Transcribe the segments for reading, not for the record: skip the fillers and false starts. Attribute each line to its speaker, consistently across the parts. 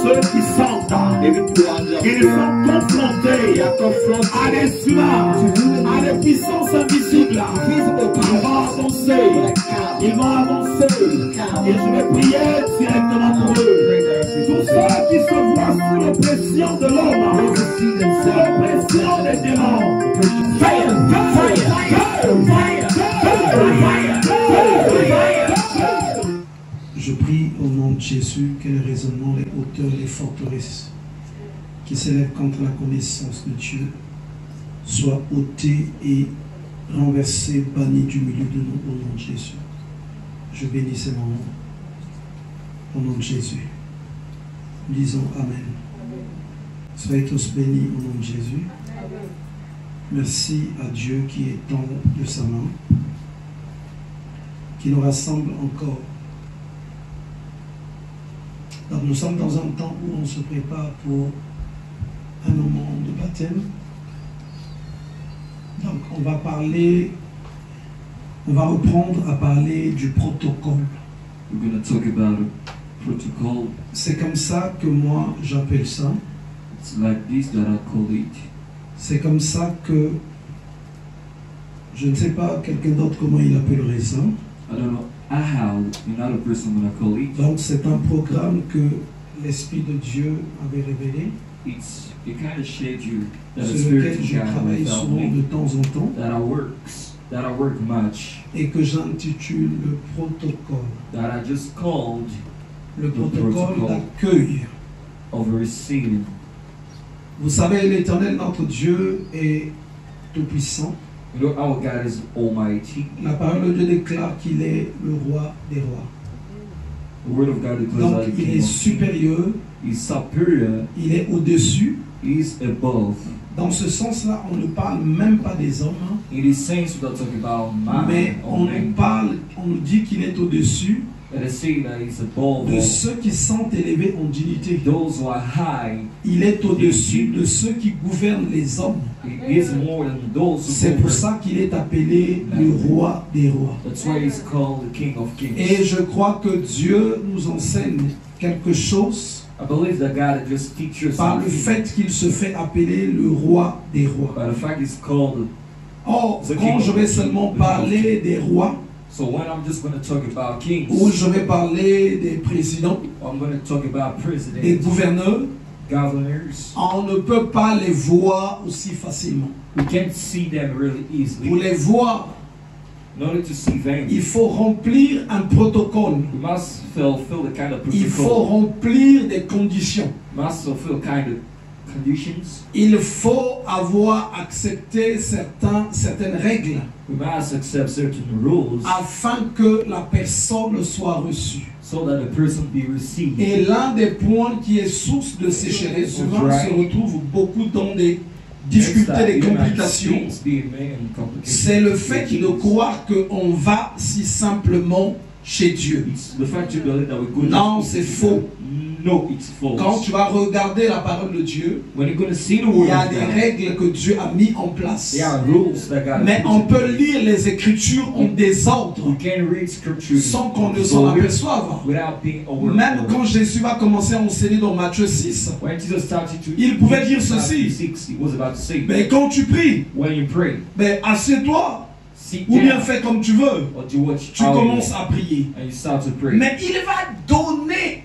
Speaker 1: Ceux qui sentent qu'ils sont confrontés à l'esclave, à des puissances invisibles, ils vont avancer. Ils vont avancer. Et je vais prier directement pour eux. Tous ceux qui se voient sous l'oppression de l'homme, sous l'oppression des démons. Fire, fire, fire, fire, fire, fire.
Speaker 2: Je prie au nom de Jésus que les raisonnements, les hauteurs, les forteresses qui s'élèvent contre la connaissance de Dieu soient ôtés et renversés, bannis du milieu de nous au nom de Jésus. Je bénis ces moments au nom de Jésus. Disons Amen. Soyez tous bénis au nom de Jésus. Merci à Dieu qui étend de sa main, qui nous rassemble encore. Donc nous sommes dans un temps où on se prépare pour un moment de baptême. Donc on va reprendre à parler du protocole.
Speaker 3: We're going to talk about a protocol.
Speaker 2: C'est comme ça que moi j'appelle ça.
Speaker 3: It's like this that I call it.
Speaker 2: C'est comme ça que je ne sais pas quelqu'un d'autre comment il appellerait ça.
Speaker 3: I don't know how another person gonna call it.
Speaker 2: Donc c'est un programme que l'Esprit de Dieu avait révélé.
Speaker 3: It's a kind of schedule that the
Speaker 2: Sur
Speaker 3: Spirit
Speaker 2: lequel
Speaker 3: of
Speaker 2: je
Speaker 3: God
Speaker 2: travaille
Speaker 3: without
Speaker 2: souvent
Speaker 3: me,
Speaker 2: de temps en temps.
Speaker 3: that I work much,
Speaker 2: Et que j'intitule le protocole.
Speaker 3: that I just called
Speaker 2: Le protocole
Speaker 3: protocole.
Speaker 2: d'accueil.
Speaker 3: of receiving.
Speaker 2: Vous savez, l'Éternel, notre Dieu, est tout-puissant.
Speaker 3: You know, our God is Almighty.
Speaker 2: La parole de Dieu déclare qu'il est le roi des rois.
Speaker 3: The Word of God declares
Speaker 2: Donc
Speaker 3: that
Speaker 2: il
Speaker 3: King
Speaker 2: est
Speaker 3: of
Speaker 2: supérieur,
Speaker 3: Kings is superior,
Speaker 2: il est au-dessus.
Speaker 3: is above.
Speaker 2: Dans ce sens-là, on ne parle même pas des hommes, hein,
Speaker 3: It is saints without talking about man
Speaker 2: mais on
Speaker 3: only.
Speaker 2: nous parle, on nous dit qu'il est au-dessus
Speaker 3: Let us say that he's above
Speaker 2: de
Speaker 3: all.
Speaker 2: ceux qui sont élevés en dignité.
Speaker 3: Those who are high.
Speaker 2: Il est au-dessus de ceux qui gouvernent les hommes.
Speaker 3: He is more than those who
Speaker 2: C'est pour
Speaker 3: govern.
Speaker 2: ça qu'il est appelé le roi des rois.
Speaker 3: That's why he's called the King of Kings.
Speaker 2: Et je crois que Dieu nous enseigne quelque chose
Speaker 3: I believe that God just teaches us
Speaker 2: par le
Speaker 3: something
Speaker 2: fait qu'il se fait appeler le roi des rois.
Speaker 3: by the fact he's called.
Speaker 2: Or, quand je vais seulement parler des rois,
Speaker 3: So when I'm just going to talk about kings,
Speaker 2: ou je vais parler des présidents,
Speaker 3: I'm going to talk about
Speaker 2: des
Speaker 3: presidents,
Speaker 2: gouverneurs,
Speaker 3: governors.
Speaker 2: on ne peut pas les voir aussi facilement.
Speaker 3: We can't see them really easily.
Speaker 2: Pour les voir,
Speaker 3: In order to see them,
Speaker 2: il faut remplir un protocole.
Speaker 3: we must fulfill the kind of
Speaker 2: Il faut
Speaker 3: protocol.
Speaker 2: remplir des conditions.
Speaker 3: We must fulfill kind of conditions.
Speaker 2: Il faut avoir accepté certaines règles
Speaker 3: We must accept certain rules
Speaker 2: afin que la personne soit reçue.
Speaker 3: so that the person be received.
Speaker 2: Et l'un des points qui est source de sécheresse, souvent on se retrouve beaucoup dans des difficultés, des complications, c'est le fait de croire qu'on va si simplement chez Dieu. Non, c'est faux.
Speaker 3: No, it's false.
Speaker 2: Quand tu vas regarder la parole de Dieu,
Speaker 3: When you're going to see the
Speaker 2: il
Speaker 3: word
Speaker 2: y a
Speaker 3: of
Speaker 2: des
Speaker 3: God,
Speaker 2: règles que Dieu a mis en place.
Speaker 3: there are rules that God
Speaker 2: Mais
Speaker 3: has
Speaker 2: on
Speaker 3: put
Speaker 2: peut lire les Écritures en désordre
Speaker 3: You can read scripture
Speaker 2: sans qu'on ne s'en aperçoive.
Speaker 3: without being aware.
Speaker 2: Même quand Jésus va commencer à enseigner dans Matthieu 6,
Speaker 3: When Jesus started to
Speaker 2: il pouvait dire
Speaker 3: Matthew
Speaker 2: ceci.
Speaker 3: 6, he was about to say,
Speaker 2: Mais quand tu pries,
Speaker 3: when you pray,
Speaker 2: assieds-toi
Speaker 3: sit
Speaker 2: ou bien
Speaker 3: down
Speaker 2: fais comme tu veux.
Speaker 3: or do what you
Speaker 2: Tu commences à prier.
Speaker 3: and you start to pray.
Speaker 2: Mais il va donner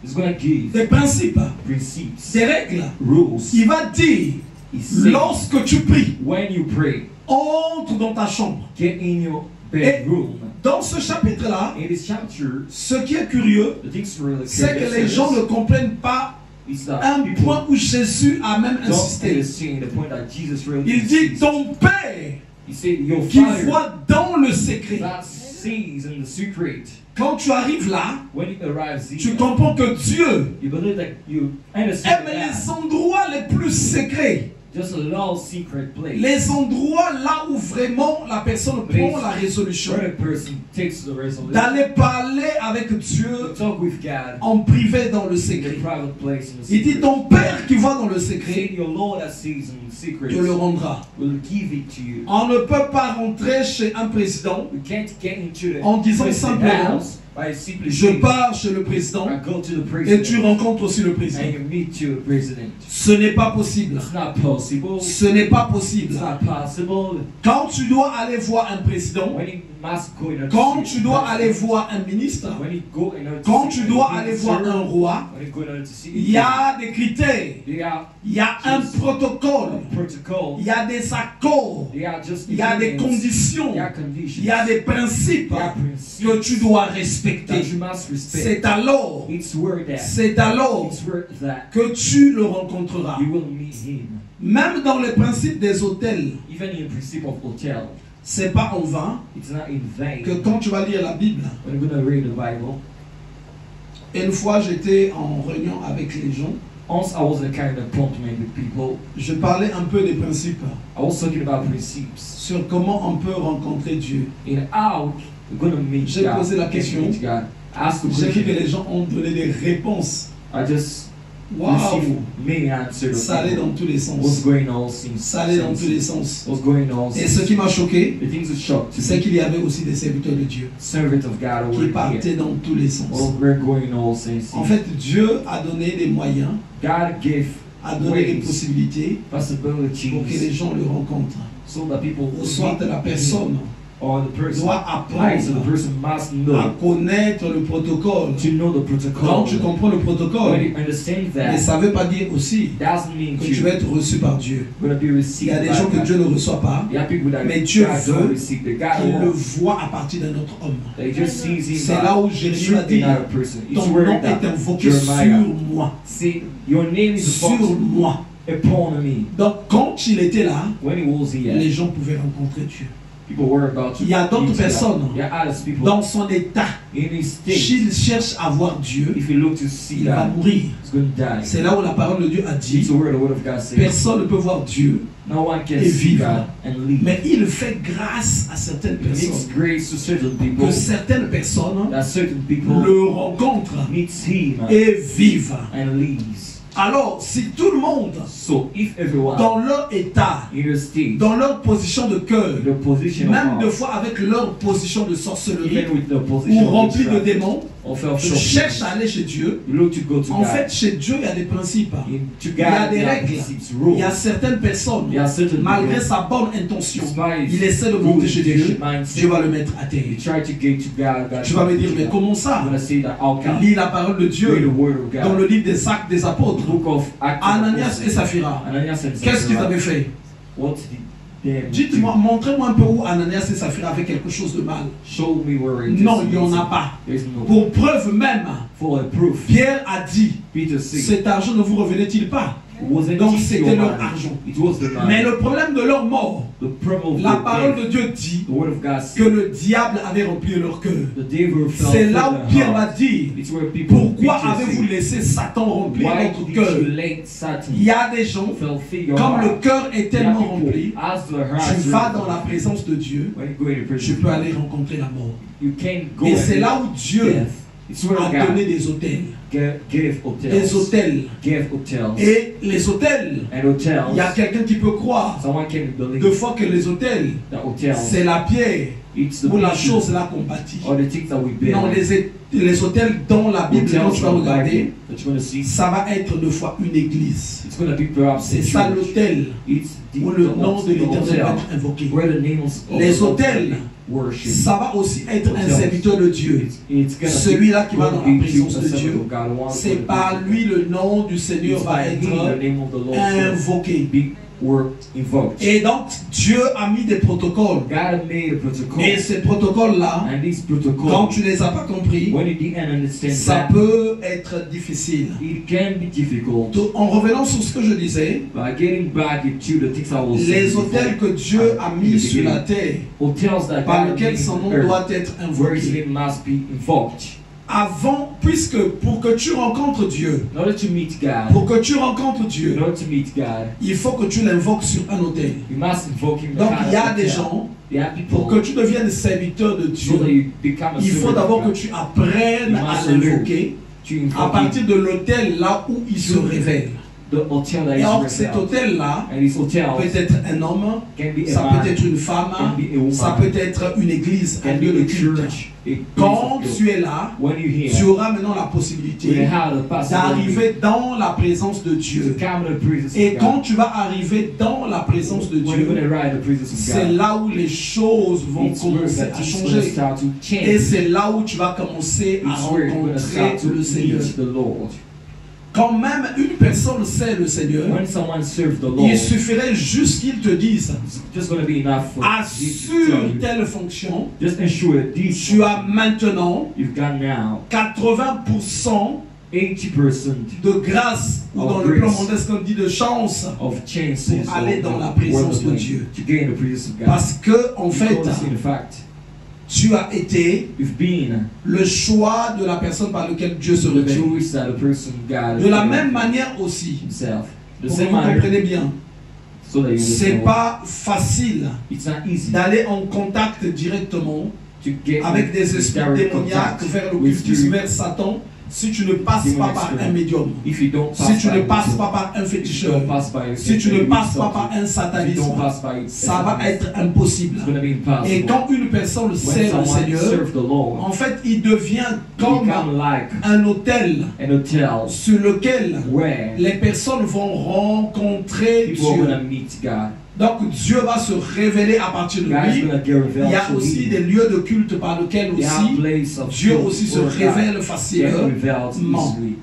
Speaker 3: He's going to give
Speaker 2: des principes,
Speaker 3: precepts,
Speaker 2: des règles.
Speaker 3: rules.
Speaker 2: Il va dire,
Speaker 3: He said,
Speaker 2: lorsque tu pries,
Speaker 3: when you pray,
Speaker 2: entre dans ta chambre.
Speaker 3: get in your bedroom.
Speaker 2: Dans ce chapitre-là,
Speaker 3: In this chapter,
Speaker 2: ce qui est curieux,
Speaker 3: the things really
Speaker 2: c'est que les gens ne comprennent pas
Speaker 3: is that
Speaker 2: un
Speaker 3: people
Speaker 2: point où Jésus a même
Speaker 3: don't
Speaker 2: insisté.
Speaker 3: understand the point that Jesus really
Speaker 2: Il dit,
Speaker 3: insists.
Speaker 2: ton Père
Speaker 3: He said, your
Speaker 2: qui
Speaker 3: Father
Speaker 2: voit dans le secret.
Speaker 3: that sees in the secret.
Speaker 2: Quand tu arrives là,
Speaker 3: When it arrives
Speaker 2: tu
Speaker 3: here,
Speaker 2: comprends que Dieu
Speaker 3: you believe that you understand
Speaker 2: aime
Speaker 3: that
Speaker 2: les endroits les plus secrets.
Speaker 3: just a little secret place
Speaker 2: Les endroits là où vraiment la personne prend la résolution
Speaker 3: where the person takes the resolution
Speaker 2: d'aller parler avec
Speaker 3: to
Speaker 2: Dieu
Speaker 3: talk with God
Speaker 2: en privé dans le
Speaker 3: in
Speaker 2: secret.
Speaker 3: a private place in the
Speaker 2: Il dit,
Speaker 3: secret.
Speaker 2: ton Père qui voit dans le
Speaker 3: Say,
Speaker 2: secret
Speaker 3: your Lord that sees in secret
Speaker 2: te le rendra.
Speaker 3: will give it to you.
Speaker 2: On ne peut pas rentrer chez un président
Speaker 3: We can't get into the
Speaker 2: en disant
Speaker 3: president's
Speaker 2: simplement,
Speaker 3: house by simply
Speaker 2: Je
Speaker 3: saying,
Speaker 2: pars chez le président
Speaker 3: I go to the
Speaker 2: et tu
Speaker 3: president
Speaker 2: rencontres aussi le président.
Speaker 3: and you meet the president.
Speaker 2: Ce n'est pas possible.
Speaker 3: It's not possible.
Speaker 2: Ce n'est pas possible.
Speaker 3: It's not possible.
Speaker 2: Quand tu dois aller voir un président,
Speaker 3: When you must go in order to
Speaker 2: quand
Speaker 3: see
Speaker 2: tu dois aller voir un ministre,
Speaker 3: when you go in order to
Speaker 2: quand
Speaker 3: see
Speaker 2: tu
Speaker 3: a
Speaker 2: dois aller
Speaker 3: minister,
Speaker 2: voir un roi,
Speaker 3: when you go in order to see
Speaker 2: il y a des critères,
Speaker 3: they are
Speaker 2: il y a un protocole,
Speaker 3: protocol,
Speaker 2: il y a des accords,
Speaker 3: they are just
Speaker 2: il y a des
Speaker 3: agreements,
Speaker 2: conditions,
Speaker 3: they are conditions,
Speaker 2: il y a des principes
Speaker 3: they are principes
Speaker 2: que tu dois
Speaker 3: that
Speaker 2: respecter.
Speaker 3: you must respect.
Speaker 2: C'est alors,
Speaker 3: It's word that.
Speaker 2: c'est alors
Speaker 3: It's word that
Speaker 2: que tu le rencontreras.
Speaker 3: you will meet him.
Speaker 2: Même dans les principes des hôtels,
Speaker 3: Even in the principle of hotel,
Speaker 2: c'est pas en vain
Speaker 3: it's not in vain.
Speaker 2: que quand tu vas lire la Bible,
Speaker 3: When you're going to read the Bible,
Speaker 2: une fois j'étais en réunion avec les gens,
Speaker 3: once I was in a kind of appointment with people,
Speaker 2: je parlais un peu des principes,
Speaker 3: I was talking about principes
Speaker 2: sur comment on peut rencontrer Dieu.
Speaker 3: in how we're going to meet
Speaker 2: J'ai
Speaker 3: God.
Speaker 2: posé la
Speaker 3: Can
Speaker 2: question.
Speaker 3: meet God. Ask the
Speaker 2: J'ai vu que
Speaker 3: question.
Speaker 2: les gens ont donné des réponses.
Speaker 3: I just
Speaker 2: Waouh!
Speaker 3: received many answers.
Speaker 2: Ça allait dans tous les
Speaker 3: What's
Speaker 2: sens.
Speaker 3: going on since
Speaker 2: Ça allait dans tous les sens.
Speaker 3: what's going on
Speaker 2: Et ce
Speaker 3: since
Speaker 2: qui m'a choqué,
Speaker 3: the things that shocked
Speaker 2: c'est
Speaker 3: me.
Speaker 2: qu'il y avait aussi des serviteurs de Dieu
Speaker 3: Servant of God
Speaker 2: qui
Speaker 3: over here.
Speaker 2: partaient dans tous les sens.
Speaker 3: Well, we're going all since.
Speaker 2: En fait, Dieu a donné des moyens,
Speaker 3: God gave
Speaker 2: a donné des
Speaker 3: ways,
Speaker 2: possibilités pour que les
Speaker 3: possibilities,
Speaker 2: gens le rencontrent.
Speaker 3: so that people
Speaker 2: Ou
Speaker 3: will
Speaker 2: soit
Speaker 3: meet
Speaker 2: la
Speaker 3: him,
Speaker 2: personne
Speaker 3: or the person.
Speaker 2: doit
Speaker 3: Right, so the
Speaker 2: apprendre
Speaker 3: person must
Speaker 2: à
Speaker 3: know
Speaker 2: connaître le protocole.
Speaker 3: to know the
Speaker 2: Quand
Speaker 3: protocol.
Speaker 2: tu comprends le
Speaker 3: When
Speaker 2: protocole,
Speaker 3: you understand
Speaker 2: mais
Speaker 3: that,
Speaker 2: ça ne veut pas dire aussi
Speaker 3: doesn't mean
Speaker 2: que tu vas être reçu par Dieu.
Speaker 3: you're going to be
Speaker 2: Il y
Speaker 3: received
Speaker 2: a des
Speaker 3: by
Speaker 2: gens que
Speaker 3: God.
Speaker 2: Dieu ne reçoit pas,
Speaker 3: There are people that
Speaker 2: mais Dieu
Speaker 3: God
Speaker 2: veut
Speaker 3: don't receive, the God
Speaker 2: qu'il le
Speaker 3: wants.
Speaker 2: voit à partir d'un autre homme.
Speaker 3: They just sees him
Speaker 2: C'est là où Jérémie a dit,
Speaker 3: in another person. It's
Speaker 2: ton
Speaker 3: where
Speaker 2: nom
Speaker 3: that
Speaker 2: est invoqué
Speaker 3: Jeremiah.
Speaker 2: sur moi.
Speaker 3: See, your name is
Speaker 2: Sur
Speaker 3: upon
Speaker 2: moi.
Speaker 3: me.
Speaker 2: Donc quand il était là,
Speaker 3: When he was
Speaker 2: les
Speaker 3: here,
Speaker 2: gens pouvaient rencontrer Dieu.
Speaker 3: people were about to
Speaker 2: Il y a d'autres
Speaker 3: meet God.
Speaker 2: personnes
Speaker 3: There are other people
Speaker 2: dans son état.
Speaker 3: in his state.
Speaker 2: S'il cherche à voir Dieu,
Speaker 3: If you look to see
Speaker 2: il va
Speaker 3: that,
Speaker 2: mourir.
Speaker 3: he's going to die.
Speaker 2: C'est là où la parole de Dieu a
Speaker 3: It's
Speaker 2: dit,
Speaker 3: the word of God says.
Speaker 2: personne ne peut voir Dieu,
Speaker 3: No one can
Speaker 2: et
Speaker 3: see
Speaker 2: vivre.
Speaker 3: God and live.
Speaker 2: mais il fait grâce à certaines
Speaker 3: It makes
Speaker 2: personnes.
Speaker 3: grace to certain people.
Speaker 2: Que certaines personnes
Speaker 3: That certain people
Speaker 2: le rencontrent
Speaker 3: meets him
Speaker 2: et vivent.
Speaker 3: and lives.
Speaker 2: Alors, si tout le monde,
Speaker 3: So if everyone
Speaker 2: dans leur état,
Speaker 3: in your state,
Speaker 2: dans leur position de cœur,
Speaker 3: in the position
Speaker 2: même
Speaker 3: of
Speaker 2: des fois avec leur position de sorcellerie,
Speaker 3: even with the
Speaker 2: ou
Speaker 3: position
Speaker 2: remplie de
Speaker 3: of
Speaker 2: démons,
Speaker 3: of
Speaker 2: cherche à aller chez Dieu.
Speaker 3: you look to go to
Speaker 2: En
Speaker 3: God.
Speaker 2: fait, chez Dieu, il y a des principes.
Speaker 3: In, to
Speaker 2: Il y a
Speaker 3: God,
Speaker 2: des
Speaker 3: there are
Speaker 2: règles.
Speaker 3: principes,
Speaker 2: Il
Speaker 3: rules.
Speaker 2: y a certaines personnes,
Speaker 3: There are certain
Speaker 2: malgré
Speaker 3: people,
Speaker 2: sa bonne intention,
Speaker 3: despite
Speaker 2: il essaie de
Speaker 3: good
Speaker 2: monter chez Dieu,
Speaker 3: mindset,
Speaker 2: Dieu va le mettre à
Speaker 3: you
Speaker 2: terre.
Speaker 3: try to get to God. God
Speaker 2: Tu vas me dire, mais comment
Speaker 3: I'm
Speaker 2: ça?
Speaker 3: going to say that how can
Speaker 2: Lis la parole de
Speaker 3: read the
Speaker 2: Dieu
Speaker 3: word of
Speaker 2: dans
Speaker 3: God.
Speaker 2: le livre des Actes des Apôtres.
Speaker 3: Book of Acts of
Speaker 2: Ananias
Speaker 3: Apostles.
Speaker 2: et Saphira.
Speaker 3: Ananias and
Speaker 2: Qu'est-ce qu'ils
Speaker 3: Sapphira.
Speaker 2: avaient fait?
Speaker 3: What did them
Speaker 2: Dites-moi, montrez-moi un peu où Ananias et Saphira avaient quelque chose de mal.
Speaker 3: do? Show me where it is.
Speaker 2: Non, il n'y en a pas.
Speaker 3: There's no.
Speaker 2: Pour preuve même,
Speaker 3: For a proof,
Speaker 2: Pierre a dit,
Speaker 3: Peter said,
Speaker 2: cet argent ne vous revenait-il pas?
Speaker 3: wasn't
Speaker 2: Donc
Speaker 3: it
Speaker 2: c'était
Speaker 3: your
Speaker 2: leur
Speaker 3: money?
Speaker 2: argent.
Speaker 3: It was the money.
Speaker 2: Mais le problème de leur mort,
Speaker 3: The problem of
Speaker 2: la
Speaker 3: the
Speaker 2: parole
Speaker 3: death,
Speaker 2: de Dieu dit
Speaker 3: the word of God
Speaker 2: que
Speaker 3: said,
Speaker 2: le diable avait rempli leur cœur.
Speaker 3: the devil fell
Speaker 2: C'est
Speaker 3: for
Speaker 2: là
Speaker 3: the
Speaker 2: où Pierre va
Speaker 3: heart.
Speaker 2: dire,
Speaker 3: It's where people
Speaker 2: pourquoi
Speaker 3: Peter
Speaker 2: avez-vous
Speaker 3: said,
Speaker 2: laissé Satan remplir
Speaker 3: why
Speaker 2: votre
Speaker 3: did
Speaker 2: cœur?
Speaker 3: you let Satan
Speaker 2: Il y a des gens,
Speaker 3: fell figure
Speaker 2: comme le
Speaker 3: heart?
Speaker 2: cœur est
Speaker 3: There are
Speaker 2: tellement
Speaker 3: people,
Speaker 2: rempli,
Speaker 3: as the heart
Speaker 2: tu vas
Speaker 3: is
Speaker 2: dans la présence de Dieu,
Speaker 3: when you go in the
Speaker 2: tu
Speaker 3: presence
Speaker 2: peux
Speaker 3: of
Speaker 2: aller
Speaker 3: God,
Speaker 2: rencontrer la mort.
Speaker 3: you can't go
Speaker 2: Et c'est
Speaker 3: and
Speaker 2: là où Dieu
Speaker 3: death. It's where
Speaker 2: a
Speaker 3: God
Speaker 2: donné des hôtels.
Speaker 3: gave
Speaker 2: Des
Speaker 3: hotels.
Speaker 2: hôtels.
Speaker 3: Gave hotels.
Speaker 2: Et les hôtels,
Speaker 3: And hotels.
Speaker 2: il y a quelqu'un qui peut croire
Speaker 3: Someone can believe
Speaker 2: deux fois que les hôtels,
Speaker 3: that hotels.
Speaker 2: c'est la pierre
Speaker 3: It's the
Speaker 2: ou la
Speaker 3: pieces
Speaker 2: chose là qu'on bâtit.
Speaker 3: or the things that we build.
Speaker 2: Non, les hôtels dans la Bible, quand
Speaker 3: Hotels
Speaker 2: tu vas
Speaker 3: from the
Speaker 2: regarder,
Speaker 3: Bible that you're going to see.
Speaker 2: ça va être deux fois une église.
Speaker 3: It's going to be perhaps
Speaker 2: C'est
Speaker 3: a
Speaker 2: ça
Speaker 3: church.
Speaker 2: l'hôtel
Speaker 3: It's the,
Speaker 2: où le
Speaker 3: the
Speaker 2: nom de l'Éternel
Speaker 3: hotel
Speaker 2: va être invoqué.
Speaker 3: where the names of
Speaker 2: Les
Speaker 3: the
Speaker 2: hôtels,
Speaker 3: worship.
Speaker 2: ça va aussi être un serviteur de Dieu.
Speaker 3: It's gonna
Speaker 2: Celui-là qui va dans la
Speaker 3: be
Speaker 2: présence
Speaker 3: a
Speaker 2: de
Speaker 3: servant
Speaker 2: Dieu,
Speaker 3: of God, one
Speaker 2: c'est
Speaker 3: of
Speaker 2: par
Speaker 3: the
Speaker 2: lui le nom du Seigneur
Speaker 3: It's
Speaker 2: va
Speaker 3: by him the
Speaker 2: être
Speaker 3: name of the Lord shall
Speaker 2: invoqué.
Speaker 3: be were invoked.
Speaker 2: Et donc Dieu a mis des protocoles.
Speaker 3: God made a protocol.
Speaker 2: Et ces protocoles-là,
Speaker 3: And these
Speaker 2: quand
Speaker 3: protocols,
Speaker 2: tu les as pas compris,
Speaker 3: when you didn't understand
Speaker 2: ça
Speaker 3: that,
Speaker 2: peut être difficile.
Speaker 3: it can be difficult.
Speaker 2: Donc, en revenant sur ce que je disais,
Speaker 3: By getting back into the things I was saying
Speaker 2: les
Speaker 3: before,
Speaker 2: hôtels que Dieu a mis sur la terre,
Speaker 3: hotels that
Speaker 2: par
Speaker 3: God
Speaker 2: lesquels
Speaker 3: made
Speaker 2: son
Speaker 3: on
Speaker 2: nom
Speaker 3: earth,
Speaker 2: doit être
Speaker 3: where his
Speaker 2: invoqué.
Speaker 3: name must be invoked.
Speaker 2: Avant, puisque pour que tu rencontres Dieu,
Speaker 3: In order to meet God,
Speaker 2: pour que tu rencontres
Speaker 3: in
Speaker 2: Dieu,
Speaker 3: order to meet God,
Speaker 2: il faut que tu l'invoques sur un hôtel.
Speaker 3: you must invoke him.
Speaker 2: Donc il y a des gens,
Speaker 3: There are
Speaker 2: pour
Speaker 3: people,
Speaker 2: que tu deviennes serviteur de
Speaker 3: so that
Speaker 2: Dieu,
Speaker 3: you become a
Speaker 2: il faut
Speaker 3: servant
Speaker 2: d'abord
Speaker 3: of
Speaker 2: que
Speaker 3: God,
Speaker 2: tu apprennes
Speaker 3: You
Speaker 2: à
Speaker 3: must
Speaker 2: l'invoquer
Speaker 3: to
Speaker 2: à
Speaker 3: invoke him.
Speaker 2: partir de l'hôtel là où il se révèle.
Speaker 3: the hotel that
Speaker 2: Et
Speaker 3: is
Speaker 2: or,
Speaker 3: rented
Speaker 2: cet
Speaker 3: out.
Speaker 2: hôtel-là
Speaker 3: And this hotel
Speaker 2: peut être un homme,
Speaker 3: can be a
Speaker 2: ça
Speaker 3: man,
Speaker 2: peut être une femme,
Speaker 3: can be a woman,
Speaker 2: ça peut être une église, un
Speaker 3: can
Speaker 2: lieu
Speaker 3: be
Speaker 2: de
Speaker 3: a
Speaker 2: culte.
Speaker 3: church, a place
Speaker 2: Quand
Speaker 3: of
Speaker 2: tu
Speaker 3: guilt.
Speaker 2: es là,
Speaker 3: When you hear,
Speaker 2: tu auras maintenant la
Speaker 3: you
Speaker 2: possibilité
Speaker 3: have the possibility
Speaker 2: d'arriver dans la présence de
Speaker 3: to
Speaker 2: Dieu.
Speaker 3: come in the presence
Speaker 2: Et
Speaker 3: of
Speaker 2: quand
Speaker 3: God.
Speaker 2: tu vas arriver dans la présence de
Speaker 3: When you're going
Speaker 2: Dieu,
Speaker 3: to ride the presence of
Speaker 2: c'est
Speaker 3: God,
Speaker 2: là où les choses vont
Speaker 3: it's where
Speaker 2: commencer
Speaker 3: that
Speaker 2: à
Speaker 3: things will
Speaker 2: changer.
Speaker 3: start to
Speaker 2: Et
Speaker 3: change.
Speaker 2: c'est là où tu vas commencer à
Speaker 3: It's where you're going to start
Speaker 2: rencontrer
Speaker 3: to
Speaker 2: le Seigneur.
Speaker 3: meet the Lord.
Speaker 2: Quand même une personne sait le Seigneur,
Speaker 3: When someone serves the Lord,
Speaker 2: il suffirait juste qu'il te dise,
Speaker 3: it's just going to be enough for you to tell
Speaker 2: assure
Speaker 3: you.
Speaker 2: telle fonction,
Speaker 3: Just ensure that this
Speaker 2: tu as maintenant
Speaker 3: you've got now
Speaker 2: 80%
Speaker 3: 80%
Speaker 2: de grâce, ou
Speaker 3: Of
Speaker 2: dans le plan
Speaker 3: grace.
Speaker 2: modeste qu'on dit de chance,
Speaker 3: of chances
Speaker 2: pour aller dans la
Speaker 3: of
Speaker 2: présence de
Speaker 3: worldly
Speaker 2: Dieu.
Speaker 3: to gain the presence of God.
Speaker 2: parce que en fait,
Speaker 3: Because in fact,
Speaker 2: tu as été
Speaker 3: you've been
Speaker 2: le choix de la personne par laquelle Dieu se
Speaker 3: the
Speaker 2: révèle.
Speaker 3: choice that the person God
Speaker 2: De la
Speaker 3: has
Speaker 2: même
Speaker 3: made
Speaker 2: manière aussi,
Speaker 3: himself. The
Speaker 2: pour que
Speaker 3: same
Speaker 2: vous
Speaker 3: manner,
Speaker 2: comprenez bien,
Speaker 3: so that you
Speaker 2: c'est
Speaker 3: understand.
Speaker 2: pas facile
Speaker 3: It's not easy
Speaker 2: d'aller en contact directement
Speaker 3: to get
Speaker 2: avec des
Speaker 3: in
Speaker 2: esprits
Speaker 3: direct
Speaker 2: démoniaques
Speaker 3: contact
Speaker 2: vers
Speaker 3: with
Speaker 2: l'occultisme,
Speaker 3: you
Speaker 2: vers Satan, si tu ne passes
Speaker 3: demon
Speaker 2: pas par
Speaker 3: spirit.
Speaker 2: un médium,
Speaker 3: if you don't pass
Speaker 2: si tu
Speaker 3: by
Speaker 2: ne passes
Speaker 3: the-
Speaker 2: pas par un
Speaker 3: if you
Speaker 2: féticheur,
Speaker 3: don't pass by
Speaker 2: si tu ne passes pas par un
Speaker 3: if you don't
Speaker 2: satanisme,
Speaker 3: pass by
Speaker 2: ça va être impossible.
Speaker 3: it's going to be impossible.
Speaker 2: Et quand une personne
Speaker 3: When
Speaker 2: sert le
Speaker 3: someone
Speaker 2: Seigneur,
Speaker 3: serves the Lord,
Speaker 2: en fait, il devient comme
Speaker 3: become like
Speaker 2: un hôtel
Speaker 3: an hotel
Speaker 2: sur lequel
Speaker 3: where
Speaker 2: les personnes vont rencontrer
Speaker 3: people are
Speaker 2: Dieu.
Speaker 3: going to meet God.
Speaker 2: Donc Dieu va se révéler à partir de
Speaker 3: God is
Speaker 2: lui.
Speaker 3: going to get revealed
Speaker 2: Il y a
Speaker 3: to
Speaker 2: aussi
Speaker 3: you.
Speaker 2: des lieux de culte par lesquels
Speaker 3: There are
Speaker 2: aussi
Speaker 3: places of
Speaker 2: Dieu
Speaker 3: truth
Speaker 2: aussi se
Speaker 3: where God
Speaker 2: révèle
Speaker 3: get
Speaker 2: facilement.
Speaker 3: revealed easily.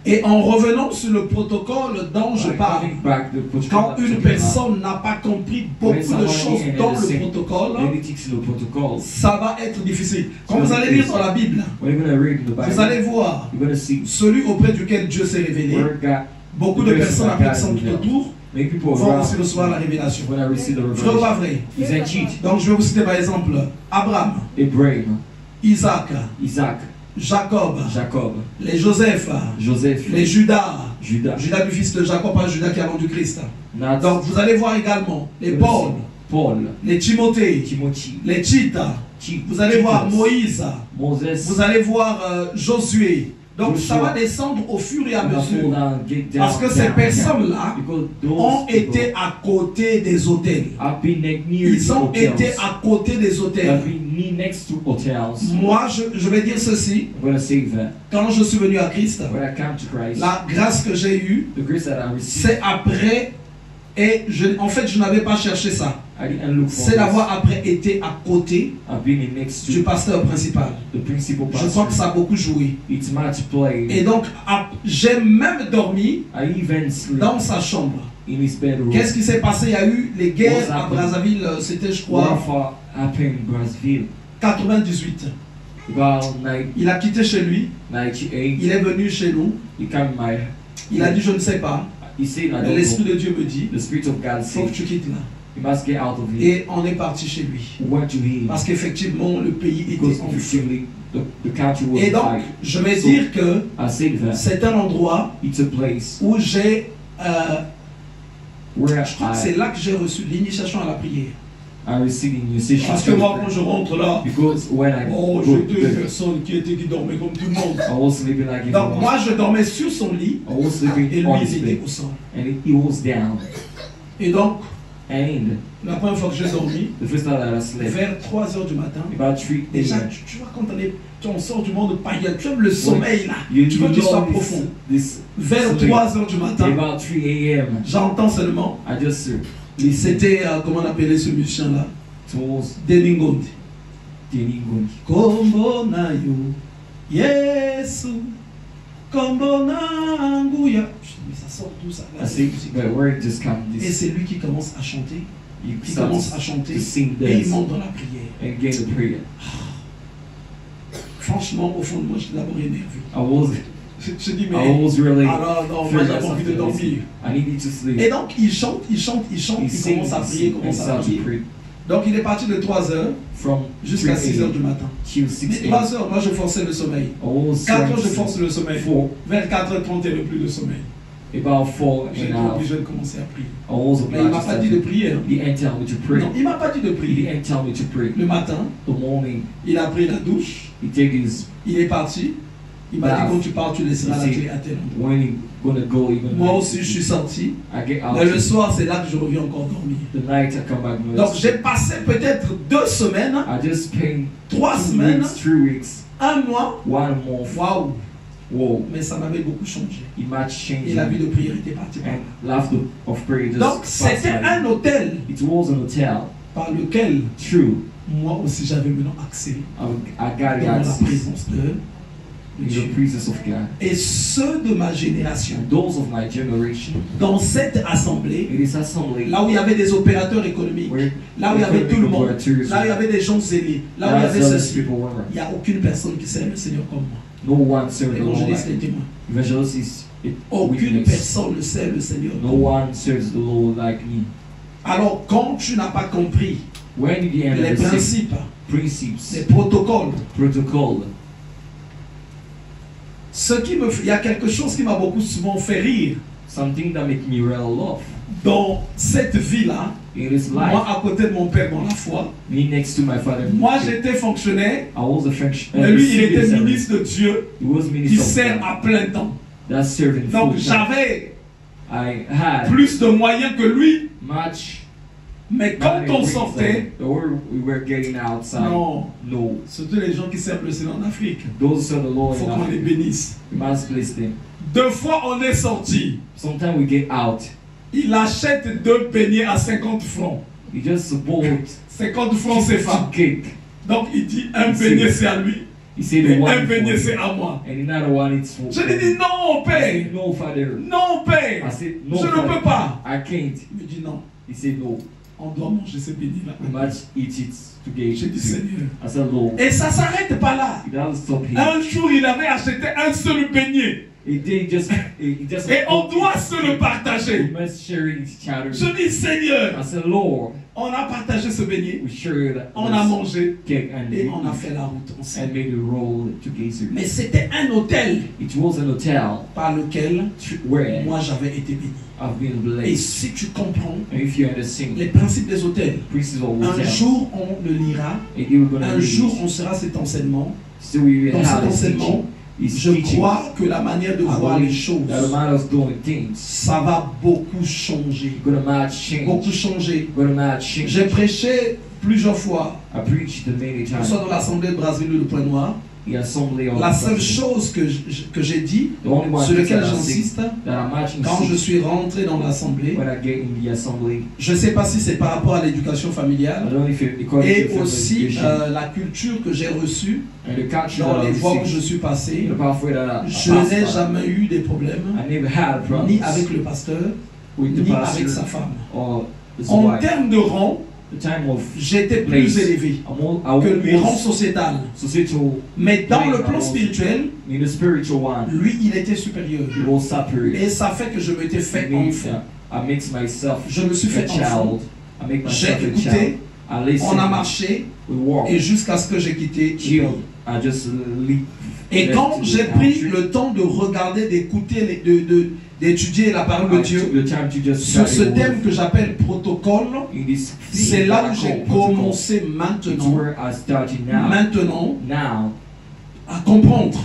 Speaker 2: Et en revenant sur le protocole dont je
Speaker 3: Like
Speaker 2: parle,
Speaker 3: coming back to the protocol
Speaker 2: quand
Speaker 3: that
Speaker 2: une
Speaker 3: we're talking
Speaker 2: personne n'a pas compris beaucoup de choses dans le protocole,
Speaker 3: about, anything to the protocol,
Speaker 2: ça va être difficile. Quand vous allez lire dans la Bible,
Speaker 3: when you're going to read the
Speaker 2: vous
Speaker 3: Bible,
Speaker 2: allez voir
Speaker 3: you're going to see
Speaker 2: celui auprès duquel Dieu s'est révélé.
Speaker 3: where God,
Speaker 2: Beaucoup de personnes après qui sont tout autour
Speaker 3: many people
Speaker 2: vont
Speaker 3: around
Speaker 2: aussi recevoir la révélation.
Speaker 3: when I receive the
Speaker 2: Vrai ou pas
Speaker 3: revelation.
Speaker 2: vrai?
Speaker 3: Is that cheat?
Speaker 2: Donc je vais vous citer par exemple Abraham,
Speaker 3: Abraham,
Speaker 2: Isaac,
Speaker 3: Isaac,
Speaker 2: Jacob,
Speaker 3: Jacob,
Speaker 2: les Joseph,
Speaker 3: Joseph,
Speaker 2: les Judas,
Speaker 3: Judas,
Speaker 2: Judas du fils de Jacob, pas Judas qui a vendu Christ.
Speaker 3: Not
Speaker 2: Donc vous allez voir également les
Speaker 3: You're
Speaker 2: Paul,
Speaker 3: Paul,
Speaker 2: les Timothée,
Speaker 3: Timothy,
Speaker 2: les Tita, vous allez voir Moïse,
Speaker 3: Moses,
Speaker 2: vous allez voir Josué. Donc ça
Speaker 3: Joshua.
Speaker 2: va descendre au fur et à
Speaker 3: and the
Speaker 2: mesure.
Speaker 3: fall down, get down,
Speaker 2: Parce que ces
Speaker 3: down,
Speaker 2: personnes-là
Speaker 3: because those
Speaker 2: ont
Speaker 3: people
Speaker 2: été à côté des hôtels.
Speaker 3: have been near
Speaker 2: Ils
Speaker 3: to
Speaker 2: ont
Speaker 3: hotels.
Speaker 2: été à côté des
Speaker 3: Have
Speaker 2: hôtels.
Speaker 3: been next to hotels.
Speaker 2: Moi, je vais dire ceci.
Speaker 3: I'm going to say that
Speaker 2: Quand je suis venu à Christ,
Speaker 3: when I come to Christ,
Speaker 2: la grâce que j'ai eue,
Speaker 3: the grace that I received,
Speaker 2: c'est après. Et en fait, je n'avais pas cherché ça.
Speaker 3: I didn't look for
Speaker 2: C'est
Speaker 3: this.
Speaker 2: d'avoir après été à côté
Speaker 3: I've been in next
Speaker 2: du
Speaker 3: to
Speaker 2: pasteur principal.
Speaker 3: the principal
Speaker 2: Je crois que
Speaker 3: pastor.
Speaker 2: ça a beaucoup joué.
Speaker 3: It's much play.
Speaker 2: Et donc, j'ai même dormi
Speaker 3: I even sleep
Speaker 2: dans sa chambre.
Speaker 3: in his bedroom.
Speaker 2: Qu'est-ce qui s'est passé? Il y a eu les guerres
Speaker 3: What's
Speaker 2: à
Speaker 3: happened?
Speaker 2: Brazzaville, c'était, je crois,
Speaker 3: Warfare happened in Brazzaville.
Speaker 2: 98.
Speaker 3: About
Speaker 2: Il a quitté chez lui,
Speaker 3: 98,
Speaker 2: il est venu chez nous,
Speaker 3: he came my.
Speaker 2: il a dit je ne sais pas,
Speaker 3: He said, I
Speaker 2: mais
Speaker 3: don't
Speaker 2: l'Esprit
Speaker 3: know.
Speaker 2: de Dieu me dit,
Speaker 3: The Spirit of God
Speaker 2: il faut que
Speaker 3: said,
Speaker 2: tu quittes là.
Speaker 3: you must get out of here.
Speaker 2: Et on est parti chez lui.
Speaker 3: We went to him.
Speaker 2: Parce qu'effectivement, le pays
Speaker 3: Because
Speaker 2: était en feu.
Speaker 3: effectively, the country was
Speaker 2: Et donc,
Speaker 3: fire.
Speaker 2: je vais
Speaker 3: So,
Speaker 2: dire que
Speaker 3: I said that
Speaker 2: c'est un endroit
Speaker 3: it's a place
Speaker 2: où j'ai,
Speaker 3: where
Speaker 2: je crois que c'est là que j'ai reçu l'initiation à la prière.
Speaker 3: I received initiation.
Speaker 2: Parce que moi, quand je rentre là,
Speaker 3: Because when I
Speaker 2: oh,
Speaker 3: go
Speaker 2: j'étais une
Speaker 3: there,
Speaker 2: personne qui dormait comme tout le monde.
Speaker 3: I was sleeping like
Speaker 2: Donc
Speaker 3: everyone.
Speaker 2: moi, je dormais sur son lit
Speaker 3: I was sleeping
Speaker 2: et lui,
Speaker 3: on
Speaker 2: il
Speaker 3: his
Speaker 2: était
Speaker 3: bed,
Speaker 2: au sol.
Speaker 3: and he was down.
Speaker 2: Et donc,
Speaker 3: And
Speaker 2: la première fois que j'ai dormi,
Speaker 3: the first time that I slept,
Speaker 2: vers 3 h du matin,
Speaker 3: about 3
Speaker 2: déjà,
Speaker 3: a.m.,
Speaker 2: tu vois, quand on sort du monde païen, tu aimes le sommeil là,
Speaker 3: you
Speaker 2: tu veux qu'il soit
Speaker 3: know
Speaker 2: profond.
Speaker 3: this
Speaker 2: Vers
Speaker 3: sleep.
Speaker 2: 3 h du matin,
Speaker 3: About 3 a.m.,
Speaker 2: j'entends seulement,
Speaker 3: I just listened
Speaker 2: c'était, comment on appelait ce musicien là,
Speaker 3: towards
Speaker 2: Delingondi.
Speaker 3: Delingondi.
Speaker 2: Kombo na yo, Yesu, kombo nangu ya. Mais ça sort d'où ça là,
Speaker 3: I
Speaker 2: cette
Speaker 3: see,
Speaker 2: musique.
Speaker 3: but where it just comes,
Speaker 2: Et
Speaker 3: this
Speaker 2: c'est lui qui commence à chanter,
Speaker 3: you
Speaker 2: qui
Speaker 3: start
Speaker 2: commence à chanter,
Speaker 3: to sing
Speaker 2: et il
Speaker 3: this
Speaker 2: monte dans la prière.
Speaker 3: and get a prayer.
Speaker 2: Franchement, au fond de moi, j'étais d'abord énervé. Je dis,
Speaker 3: I
Speaker 2: mais
Speaker 3: was really
Speaker 2: alors non, moi j'avais envie de dormir.
Speaker 3: I needed to sleep.
Speaker 2: Et donc il chante,
Speaker 3: He
Speaker 2: il
Speaker 3: sings,
Speaker 2: commence à prier,
Speaker 3: and
Speaker 2: commence à
Speaker 3: starts to
Speaker 2: prier.
Speaker 3: pray
Speaker 2: Donc il est parti de 3 h
Speaker 3: from
Speaker 2: jusqu'à
Speaker 3: 3
Speaker 2: 6 h
Speaker 3: a.m.
Speaker 2: du matin.
Speaker 3: till 6
Speaker 2: Mais 3 h, moi je forçais le sommeil.
Speaker 3: I was
Speaker 2: 4
Speaker 3: trying
Speaker 2: h,
Speaker 3: to
Speaker 2: je
Speaker 3: sleep.
Speaker 2: force le sommeil.
Speaker 3: 4,
Speaker 2: Vers 4 h 30, il n'y avait plus de sommeil.
Speaker 3: about 4
Speaker 2: J'ai été
Speaker 3: and a half.
Speaker 2: obligé de commencer à prier.
Speaker 3: I was
Speaker 2: Mais il ne
Speaker 3: obliged
Speaker 2: m'a
Speaker 3: to
Speaker 2: pas dit de
Speaker 3: start.
Speaker 2: prier. Hein.
Speaker 3: He didn't tell me to pray.
Speaker 2: Non, il ne m'a pas dit de
Speaker 3: He
Speaker 2: prier.
Speaker 3: didn't tell me to pray.
Speaker 2: Le matin,
Speaker 3: The morning,
Speaker 2: il a pris la douche,
Speaker 3: he take his,
Speaker 2: il est parti. Il m'a dit quand tu pars, tu laisseras la clé à tel endroit.
Speaker 3: when you're gonna go, you're gonna
Speaker 2: Moi aussi, je suis sorti.
Speaker 3: I get out.
Speaker 2: Mais le soir, c'est là que je reviens encore dormir.
Speaker 3: The night I come back.
Speaker 2: Donc j'ai passé peut-être 2 semaines,
Speaker 3: I just spent
Speaker 2: 3
Speaker 3: 2
Speaker 2: semaines,
Speaker 3: weeks, 3 weeks,
Speaker 2: 1 mois.
Speaker 3: 1 month.
Speaker 2: Waouh!
Speaker 3: Whoa,
Speaker 2: Mais ça m'avait beaucoup changé.
Speaker 3: it might change.
Speaker 2: Et la vie de prière était partie par là.
Speaker 3: And life of prayer just
Speaker 2: Donc
Speaker 3: passed
Speaker 2: c'était
Speaker 3: by.
Speaker 2: un hôtel
Speaker 3: It was an hotel.
Speaker 2: par lequel
Speaker 3: True.
Speaker 2: moi aussi j'avais maintenant accès
Speaker 3: I got
Speaker 2: dans la
Speaker 3: access
Speaker 2: présence de
Speaker 3: in
Speaker 2: Dieu.
Speaker 3: the presence of God.
Speaker 2: Et ceux de ma génération,
Speaker 3: And those of my generation,
Speaker 2: dans cette assemblée,
Speaker 3: it is assembly
Speaker 2: là où il y avait des opérateurs économiques,
Speaker 3: where
Speaker 2: là où il y avait tout le monde, là où il y avait des gens zélés, là où il y avait
Speaker 3: those
Speaker 2: ceci,
Speaker 3: people were.
Speaker 2: il n'y a aucune personne qui sert le Seigneur comme moi.
Speaker 3: No one served the Lord
Speaker 2: Évangéliste
Speaker 3: like
Speaker 2: et témoin.
Speaker 3: evangelist is it
Speaker 2: Aucune
Speaker 3: witness.
Speaker 2: personne ne sert le Seigneur
Speaker 3: No
Speaker 2: comme moi.
Speaker 3: one serves the Lord like me.
Speaker 2: Alors quand tu n'as pas compris
Speaker 3: When did you
Speaker 2: les
Speaker 3: understand
Speaker 2: principes, les
Speaker 3: principes,
Speaker 2: protocoles,
Speaker 3: protocol?
Speaker 2: il y a quelque chose qui m'a beaucoup souvent fait rire
Speaker 3: Something that make me real love.
Speaker 2: dans cette vie-là.
Speaker 3: It is
Speaker 2: Moi,
Speaker 3: life.
Speaker 2: à côté de mon père dans la foi,
Speaker 3: Me next to my father.
Speaker 2: moi j'étais fonctionnaire,
Speaker 3: I was a French.
Speaker 2: mais lui il
Speaker 3: civil
Speaker 2: était
Speaker 3: servant.
Speaker 2: ministre de Dieu
Speaker 3: He was
Speaker 2: qui
Speaker 3: minister of
Speaker 2: sert
Speaker 3: God.
Speaker 2: à plein temps.
Speaker 3: That's serving
Speaker 2: Donc
Speaker 3: full time.
Speaker 2: j'avais
Speaker 3: I had
Speaker 2: plus de moyens que lui,
Speaker 3: much.
Speaker 2: mais quand
Speaker 3: money
Speaker 2: on
Speaker 3: with
Speaker 2: sortait,
Speaker 3: them. We were getting outside.
Speaker 2: non,
Speaker 3: No.
Speaker 2: surtout les gens qui servent le Seigneur en Afrique,
Speaker 3: Those serve the
Speaker 2: il
Speaker 3: Lord
Speaker 2: faut
Speaker 3: in
Speaker 2: qu'on les
Speaker 3: Africa.
Speaker 2: bénisse.
Speaker 3: We must bless them.
Speaker 2: 2 fois on est sorti,
Speaker 3: Sometimes we get out.
Speaker 2: il achète 2 beignets à 50 francs.
Speaker 3: He just bought
Speaker 2: 50 francs CFA.
Speaker 3: cake.
Speaker 2: Donc il dit un beignet c'est à lui
Speaker 3: He said
Speaker 2: et
Speaker 3: the
Speaker 2: un
Speaker 3: one
Speaker 2: beignet
Speaker 3: for
Speaker 2: c'est
Speaker 3: him,
Speaker 2: à moi.
Speaker 3: and another one is for
Speaker 2: Je lui dis non
Speaker 3: I
Speaker 2: père,
Speaker 3: said, no, Father.
Speaker 2: non père,
Speaker 3: I said, no,
Speaker 2: je ne
Speaker 3: Father.
Speaker 2: peux pas.
Speaker 3: I can't.
Speaker 2: Il me dit non,
Speaker 3: He said, no.
Speaker 2: on doit manger ces beignets là.
Speaker 3: We must eat it together.
Speaker 2: J'ai dit Seigneur.
Speaker 3: I said, Lord.
Speaker 2: Et ça s'arrête pas là.
Speaker 3: It doesn't stop here.
Speaker 2: Un jour il avait acheté un seul beignet
Speaker 3: He did just. He just.
Speaker 2: et on doit se le
Speaker 3: We
Speaker 2: partager.
Speaker 3: must share it each other.
Speaker 2: Je dis Seigneur,
Speaker 3: I said, Lord,
Speaker 2: on a partagé ce beignet,
Speaker 3: we shared
Speaker 2: on a
Speaker 3: this
Speaker 2: mangé
Speaker 3: cake and
Speaker 2: et on a fait la route ensemble.
Speaker 3: and made a roll together.
Speaker 2: Mais c'était un hôtel
Speaker 3: It was an hotel
Speaker 2: par lequel
Speaker 3: where
Speaker 2: moi j'avais été béni.
Speaker 3: I've been
Speaker 2: Et
Speaker 3: blessed.
Speaker 2: si tu comprends
Speaker 3: And if you understand
Speaker 2: les principes des hôtels,
Speaker 3: principles of
Speaker 2: un
Speaker 3: hotel,
Speaker 2: jour on le lira,
Speaker 3: and you're gonna
Speaker 2: un
Speaker 3: read
Speaker 2: jour
Speaker 3: it.
Speaker 2: on sera cet enseignement.
Speaker 3: So we
Speaker 2: Dans
Speaker 3: have
Speaker 2: cet
Speaker 3: this
Speaker 2: enseignement,
Speaker 3: teaching. It's
Speaker 2: je
Speaker 3: teaching.
Speaker 2: crois que la manière de
Speaker 3: I
Speaker 2: voir les
Speaker 3: believe
Speaker 2: choses,
Speaker 3: that the man of doing things
Speaker 2: ça va beaucoup changer.
Speaker 3: gonna match
Speaker 2: Beaucoup
Speaker 3: change.
Speaker 2: changer.
Speaker 3: Gonna match change.
Speaker 2: J'ai prêché plusieurs fois,
Speaker 3: I preached many
Speaker 2: que
Speaker 3: times.
Speaker 2: ce soit dans l'assemblée de Brazzaville ou le Point Noir.
Speaker 3: The assembly of
Speaker 2: La seule chose que j'ai dit,
Speaker 3: the only one
Speaker 2: sur
Speaker 3: thing
Speaker 2: laquelle
Speaker 3: that I
Speaker 2: j'insiste,
Speaker 3: that I'm matching
Speaker 2: quand je suis rentré dans l'assemblée,
Speaker 3: when I get in the assembly.
Speaker 2: je ne sais pas si c'est par rapport à l'éducation
Speaker 3: I
Speaker 2: familiale
Speaker 3: don't know if it according
Speaker 2: et
Speaker 3: to family
Speaker 2: aussi
Speaker 3: education
Speaker 2: la culture que j'ai reçue
Speaker 3: and the culture
Speaker 2: dans
Speaker 3: that I
Speaker 2: les voies où
Speaker 3: received,
Speaker 2: je suis passé.
Speaker 3: the pathway that I
Speaker 2: Je
Speaker 3: passed
Speaker 2: n'ai
Speaker 3: by.
Speaker 2: jamais eu des problèmes,
Speaker 3: I never had problems
Speaker 2: ni avec le pasteur,
Speaker 3: with the
Speaker 2: ni avec sa
Speaker 3: pastor
Speaker 2: femme.
Speaker 3: or his
Speaker 2: En
Speaker 3: wife.
Speaker 2: termes de rang,
Speaker 3: The time of
Speaker 2: j'étais plus
Speaker 3: place.
Speaker 2: élevé
Speaker 3: I
Speaker 2: que lui, rang
Speaker 3: was
Speaker 2: sociétal.
Speaker 3: societal.
Speaker 2: Mais dans
Speaker 3: Right,
Speaker 2: le plan
Speaker 3: I was-
Speaker 2: spirituel,
Speaker 3: In the spiritual one,
Speaker 2: lui, il était supérieur.
Speaker 3: it was superior.
Speaker 2: Et ça fait que je m'étais fait
Speaker 3: It means
Speaker 2: enfant.
Speaker 3: I make myself
Speaker 2: Je me suis
Speaker 3: a
Speaker 2: fait enfant.
Speaker 3: child. I make
Speaker 2: J'ai
Speaker 3: myself a
Speaker 2: écouté,
Speaker 3: child. I listen.
Speaker 2: on a marché,
Speaker 3: We walk.
Speaker 2: et jusqu'à ce que j'ai quitté le
Speaker 3: Chill.
Speaker 2: pays.
Speaker 3: I just leave.
Speaker 2: Et
Speaker 3: left
Speaker 2: quand
Speaker 3: the
Speaker 2: j'ai pris
Speaker 3: country.
Speaker 2: le temps de regarder, d'écouter, d'étudier la parole de
Speaker 3: I
Speaker 2: Dieu
Speaker 3: took the time to just
Speaker 2: sur
Speaker 3: study
Speaker 2: ce
Speaker 3: the
Speaker 2: thème
Speaker 3: word.
Speaker 2: que j'appelle protocole,
Speaker 3: In this
Speaker 2: c'est
Speaker 3: thing
Speaker 2: là
Speaker 3: that
Speaker 2: où
Speaker 3: I
Speaker 2: j'ai
Speaker 3: call protocol.
Speaker 2: commencé
Speaker 3: It's
Speaker 2: maintenant,
Speaker 3: where I started now. Now
Speaker 2: à comprendre,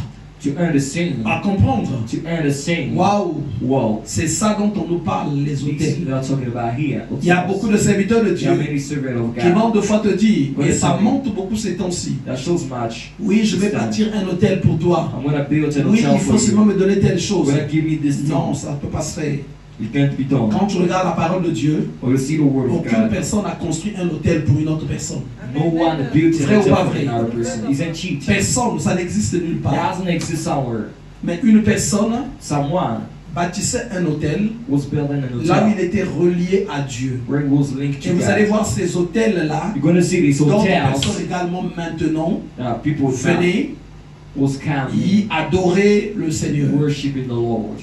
Speaker 3: to understand.
Speaker 2: à comprendre.
Speaker 3: To understand.
Speaker 2: Waouh,
Speaker 3: Wow.
Speaker 2: c'est ça dont on nous parle, les
Speaker 3: This
Speaker 2: hôtels.
Speaker 3: is what I'm talking about here.
Speaker 2: Il y a beaucoup de serviteurs de
Speaker 3: There are
Speaker 2: Dieu
Speaker 3: many servants of
Speaker 2: qui
Speaker 3: God.
Speaker 2: vont deux fois te dire,
Speaker 3: Oui,
Speaker 2: et ça
Speaker 3: oui.
Speaker 2: monte beaucoup ces temps-ci.
Speaker 3: That shows much.
Speaker 2: Oui, je vais bâtir un hôtel pour toi.
Speaker 3: I'm gonna build an
Speaker 2: Oui,
Speaker 3: hotel
Speaker 2: il faut
Speaker 3: for
Speaker 2: seulement
Speaker 3: you.
Speaker 2: me donner telle
Speaker 3: You're
Speaker 2: chose.
Speaker 3: gonna give me this thing.
Speaker 2: Non, ça ne peut pas se faire.
Speaker 3: It can't be done.
Speaker 2: Quand tu regardes la parole de Dieu,
Speaker 3: Or you see the word of
Speaker 2: aucune
Speaker 3: God.
Speaker 2: personne n'a construit un hôtel pour une autre personne.
Speaker 3: No one built an
Speaker 2: Vrai ou
Speaker 3: hotel
Speaker 2: pas
Speaker 3: for
Speaker 2: vrai?
Speaker 3: another person. Isn't cheat.
Speaker 2: Personne, ça n'existe nulle
Speaker 3: It
Speaker 2: part.
Speaker 3: doesn't exist somewhere.
Speaker 2: Mais une personne
Speaker 3: Someone
Speaker 2: bâtissait un hôtel
Speaker 3: was building an
Speaker 2: là où il
Speaker 3: hotel
Speaker 2: était relié à Dieu.
Speaker 3: where it was linked
Speaker 2: Et
Speaker 3: to
Speaker 2: vous allez
Speaker 3: God.
Speaker 2: voir ces hôtels-là,
Speaker 3: You're gonna see these
Speaker 2: dont les
Speaker 3: hotels
Speaker 2: personnes également maintenant
Speaker 3: people
Speaker 2: venaient
Speaker 3: was coming
Speaker 2: y adorer le Seigneur.
Speaker 3: worshiping the Lord.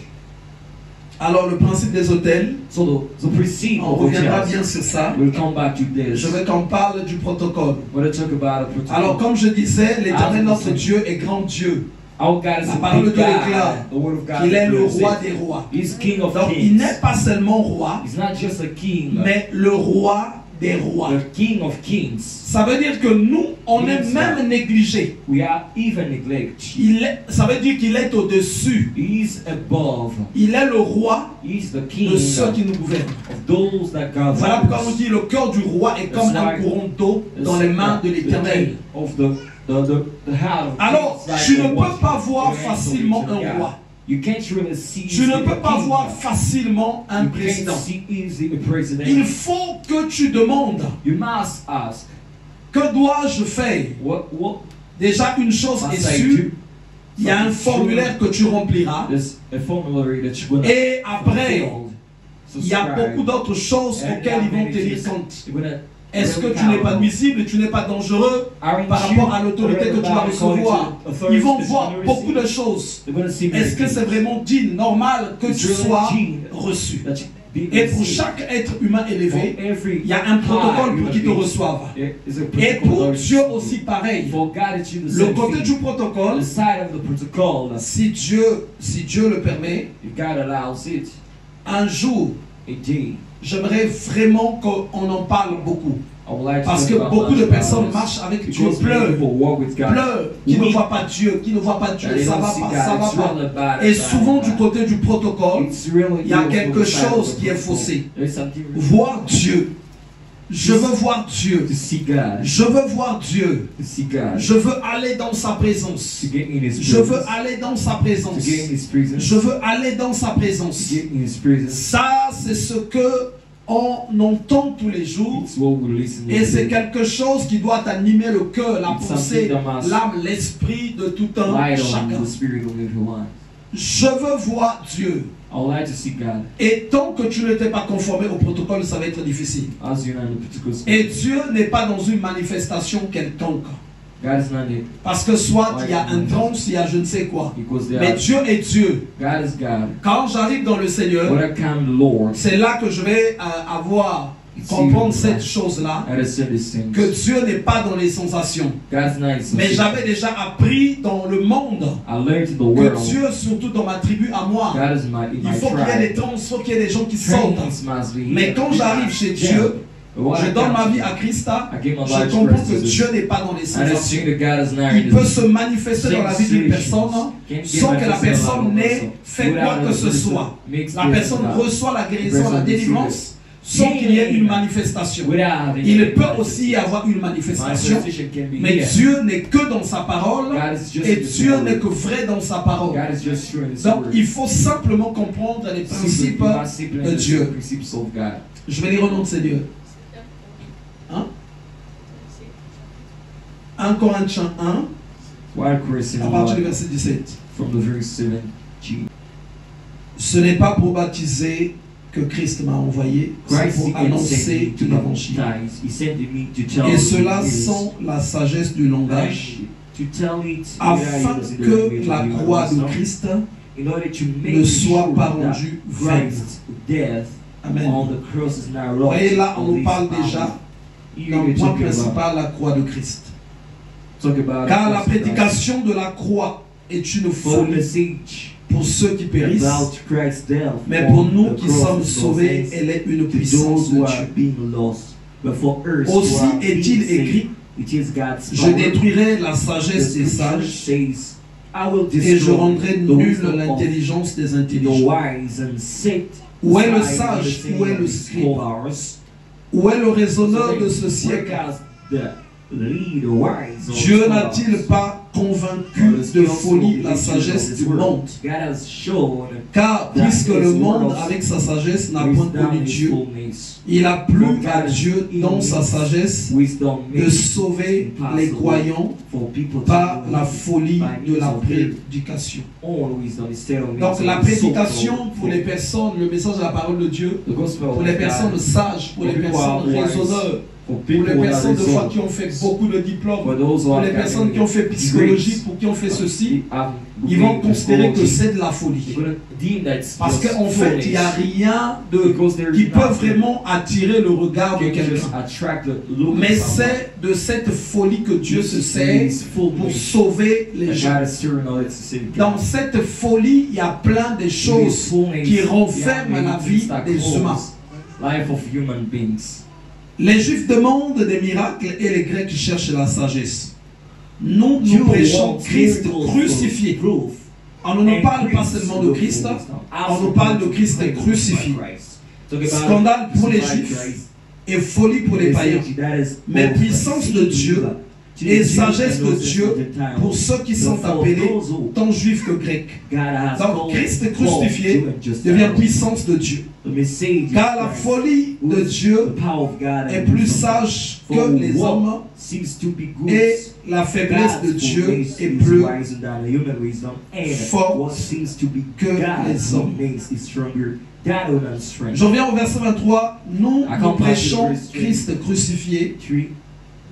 Speaker 2: Alors le principe des hôtels,
Speaker 3: So the principle
Speaker 2: on
Speaker 3: of
Speaker 2: reviendra
Speaker 3: hotels,
Speaker 2: bien sur ça.
Speaker 3: we'll come back to this.
Speaker 2: Je veux qu'on parle du protocole.
Speaker 3: We're going to talk about a protocol.
Speaker 2: Alors comme je disais, l'Éternel
Speaker 3: Ah,
Speaker 2: notre
Speaker 3: c'est-
Speaker 2: Dieu est grand Dieu.
Speaker 3: Our God is
Speaker 2: La
Speaker 3: a
Speaker 2: parole
Speaker 3: big
Speaker 2: de Dieu déclare
Speaker 3: God. The word of God
Speaker 2: qu'il est le
Speaker 3: declares
Speaker 2: roi
Speaker 3: it.
Speaker 2: des rois.
Speaker 3: He's King of
Speaker 2: Donc il
Speaker 3: Kings.
Speaker 2: n'est pas seulement roi,
Speaker 3: He's not just a king,
Speaker 2: mais le roi des rois.
Speaker 1: the King of Kings.
Speaker 2: Ça veut dire que nous, on est même négligés.
Speaker 1: We are even neglected.
Speaker 2: Ça veut dire qu'il est au-dessus.
Speaker 1: He is above.
Speaker 2: Il est le roi
Speaker 1: He is the king
Speaker 2: de ceux qui nous gouvernent.
Speaker 1: of those that govern.
Speaker 2: Voilà pourquoi on dit le cœur du roi est comme un courant d'eau dans les mains de l'Éternel. Alors, tu ne peux pas voir facilement un roi.
Speaker 1: You can't really see.
Speaker 2: Tu ne peux pas voir facilement un
Speaker 1: you
Speaker 2: président.
Speaker 1: can't see easily a president.
Speaker 2: Il faut que tu demandes,
Speaker 1: You must ask,
Speaker 2: que dois-je faire?
Speaker 1: what
Speaker 2: Déjà, une chose
Speaker 1: must
Speaker 2: est
Speaker 1: I
Speaker 2: sûre,
Speaker 1: do?
Speaker 2: il y a un formulaire que tu rempliras.
Speaker 1: There's a formulary that you're gonna
Speaker 2: Et après,
Speaker 1: fulfill.
Speaker 2: il y a
Speaker 1: Subscribe.
Speaker 2: beaucoup d'autres choses
Speaker 1: And
Speaker 2: auxquelles ils vont
Speaker 1: many
Speaker 2: tenir
Speaker 1: things
Speaker 2: compte.
Speaker 1: you're gonna
Speaker 2: Est-ce que
Speaker 1: really
Speaker 2: tu n'es pas
Speaker 1: count.
Speaker 2: nuisible, tu n'es pas dangereux
Speaker 1: Aren't
Speaker 2: par
Speaker 1: you
Speaker 2: rapport à l'autorité que tu vas recevoir? Ils vont voir beaucoup de choses.
Speaker 1: They're gonna see many
Speaker 2: Est-ce que
Speaker 1: things.
Speaker 2: c'est vraiment digne, normal que
Speaker 1: It's
Speaker 2: tu
Speaker 1: really
Speaker 2: sois
Speaker 1: keen
Speaker 2: reçu?
Speaker 1: that you be
Speaker 2: Et pour
Speaker 1: received.
Speaker 2: chaque être humain élevé,
Speaker 1: For every
Speaker 2: il y a un protocole
Speaker 1: high
Speaker 2: pour qu'il te
Speaker 1: human
Speaker 2: reçoive.
Speaker 1: being, there is a
Speaker 2: Et
Speaker 1: protocol
Speaker 2: pour
Speaker 1: that
Speaker 2: Dieu
Speaker 1: you
Speaker 2: aussi
Speaker 1: receive.
Speaker 2: pareil.
Speaker 1: For God, it's you the
Speaker 2: Le
Speaker 1: same
Speaker 2: côté
Speaker 1: thing.
Speaker 2: du protocole,
Speaker 1: The side of the protocol,
Speaker 2: si Dieu le permet,
Speaker 1: if God allows it,
Speaker 2: un jour,
Speaker 1: a day.
Speaker 2: j'aimerais vraiment qu'on en parle beaucoup.
Speaker 1: I would like to
Speaker 2: Parce que
Speaker 1: talk about
Speaker 2: beaucoup de
Speaker 1: much
Speaker 2: personnes
Speaker 1: about
Speaker 2: marchent
Speaker 1: this.
Speaker 2: avec Dieu,
Speaker 1: Because many
Speaker 2: pleurent,
Speaker 1: people walk with God.
Speaker 2: qui ne
Speaker 1: We-
Speaker 2: voient pas Dieu, qui ne voient pas Dieu,
Speaker 1: that they
Speaker 2: ça
Speaker 1: don't
Speaker 2: va
Speaker 1: see
Speaker 2: pas,
Speaker 1: God.
Speaker 2: ça va
Speaker 1: It's really
Speaker 2: pas.
Speaker 1: bad,
Speaker 2: Et
Speaker 1: bad,
Speaker 2: souvent
Speaker 1: bad.
Speaker 2: du côté du protocole,
Speaker 1: It's really
Speaker 2: il y a
Speaker 1: evil
Speaker 2: quelque
Speaker 1: from the side of
Speaker 2: chose
Speaker 1: the
Speaker 2: qui est
Speaker 1: protocol.
Speaker 2: faussé.
Speaker 1: There is something
Speaker 2: Voir Dieu. Je veux voir Dieu.
Speaker 1: to see God.
Speaker 2: Je veux voir Dieu.
Speaker 1: To see God.
Speaker 2: Je veux aller dans sa présence.
Speaker 1: To get in His
Speaker 2: Je veux
Speaker 1: presence.
Speaker 2: aller dans sa
Speaker 1: To
Speaker 2: présence.
Speaker 1: get in His presence.
Speaker 2: Je veux aller dans sa présence.
Speaker 1: To get in His presence.
Speaker 2: Ça, c'est ce que on entend tous les jours.
Speaker 1: It's what we listen
Speaker 2: Et c'est
Speaker 1: to.
Speaker 2: quelque chose qui doit animer le cœur, la
Speaker 1: It's
Speaker 2: pensée,
Speaker 1: something that must
Speaker 2: l'âme, l'esprit de tout un
Speaker 1: Light on
Speaker 2: chacun.
Speaker 1: the spirit of everyone.
Speaker 2: Je veux voir Dieu.
Speaker 1: I would like to see God.
Speaker 2: Et tant que tu ne t'es pas conformé au protocole, ça va être difficile.
Speaker 1: As you know, in the particular
Speaker 2: Et Dieu n'est pas dans une manifestation quelconque.
Speaker 1: God is not it.
Speaker 2: Parce que soit il y a un trance, il y a je ne sais quoi.
Speaker 1: Because they
Speaker 2: Mais
Speaker 1: are,
Speaker 2: Dieu est Dieu.
Speaker 1: God is God.
Speaker 2: Quand j'arrive dans le Seigneur,
Speaker 1: When I come to the Lord,
Speaker 2: c'est là que je vais comprendre cette chose-là.
Speaker 1: I understand these things.
Speaker 2: Que Dieu n'est pas dans les sensations.
Speaker 1: God's nice.
Speaker 2: Mais j'avais déjà appris dans le monde
Speaker 1: I learned in the
Speaker 2: que
Speaker 1: world.
Speaker 2: Dieu, surtout dans ma tribu à moi,
Speaker 1: God is in
Speaker 2: il
Speaker 1: my
Speaker 2: faut qu'il y ait des
Speaker 1: tribe.
Speaker 2: trans, il faut qu'il y ait des gens qui sautent.
Speaker 1: Trains must be
Speaker 2: Mais
Speaker 1: here.
Speaker 2: quand j'arrive chez Dieu, je donne ma vie à Christa,
Speaker 1: I give my
Speaker 2: je
Speaker 1: life to
Speaker 2: comprends
Speaker 1: Christ
Speaker 2: que
Speaker 1: Jesus.
Speaker 2: Dieu n'est pas dans les
Speaker 1: I understand
Speaker 2: sensations.
Speaker 1: that God is not
Speaker 2: Il
Speaker 1: in
Speaker 2: peut
Speaker 1: this.
Speaker 2: se manifester dans la vie d'une personne sans que la personne n'ait fait quoi que ce soit. La personne reçoit la guérison, la délivrance, sans qu'il y ait une manifestation. Il peut aussi y avoir une manifestation, mais Dieu n'est que dans sa parole et Dieu n'est que vrai dans sa parole. Donc il faut simplement comprendre les principes de Dieu. Je vais lire au nom de ces dieux. Hein? 1 Corinthiens 1, à partir du verset 17.
Speaker 1: From the verse 17.
Speaker 2: Ce n'est pas pour baptiser que Christ m'a envoyé, c'est pour annoncer l'évangile. Et cela sans la sagesse du langage, afin que la croix de Christ ne soit pas rendue vaine. Amen. Vous voyez là, on nous parle déjà dans le point principal, la croix de Christ. Car la prédication de la croix est une folie pour ceux qui périssent, mais pour nous qui sommes sauvés, elle est une puissance de Dieu. Aussi est-il écrit, je détruirai la sagesse des sages et je rendrai nulle l'intelligence des intelligents. Où est le sage? Où est le scribe? Où est le raisonneur de ce siècle? Dieu n'a-t-il pas convaincu de folie la sagesse du monde? Car puisque le monde avec sa sagesse n'a point connu Dieu, il a plu à Dieu dans sa sagesse de sauver les croyants par la folie de la prédication. Donc la prédication pour les personnes, le message de la parole de Dieu, pour les personnes sages, pour les personnes raisonneurs, pour les personnes de foi qui ont fait beaucoup de diplômes, pour les personnes qui ont fait psychologie, pour qui ont fait ceci, ils vont considérer que c'est de la folie. Parce qu'en fait, il n'y a rien qui peut vraiment attirer le regard de quelqu'un. Mais c'est de cette folie que Dieu se sert pour sauver les gens. Dans cette folie, il y a plein de choses qui renferment la vie des humains. Les Juifs demandent des miracles et les Grecs cherchent la sagesse. Nous prêchons Christ crucifié. On ne nous parle pas seulement de Christ, on nous parle de Christ crucifié. Scandale pour les Juifs et folie pour les païens. Mais puissance de Dieu et sagesse de Dieu pour ceux qui sont appelés tant juifs que grecs. Donc Christ crucifié devient puissance de Dieu. Car la folie de Dieu est plus sage que les hommes et la faiblesse de Dieu est plus forte que les hommes. Je reviens au verset 23. Nous prêchons Christ crucifié.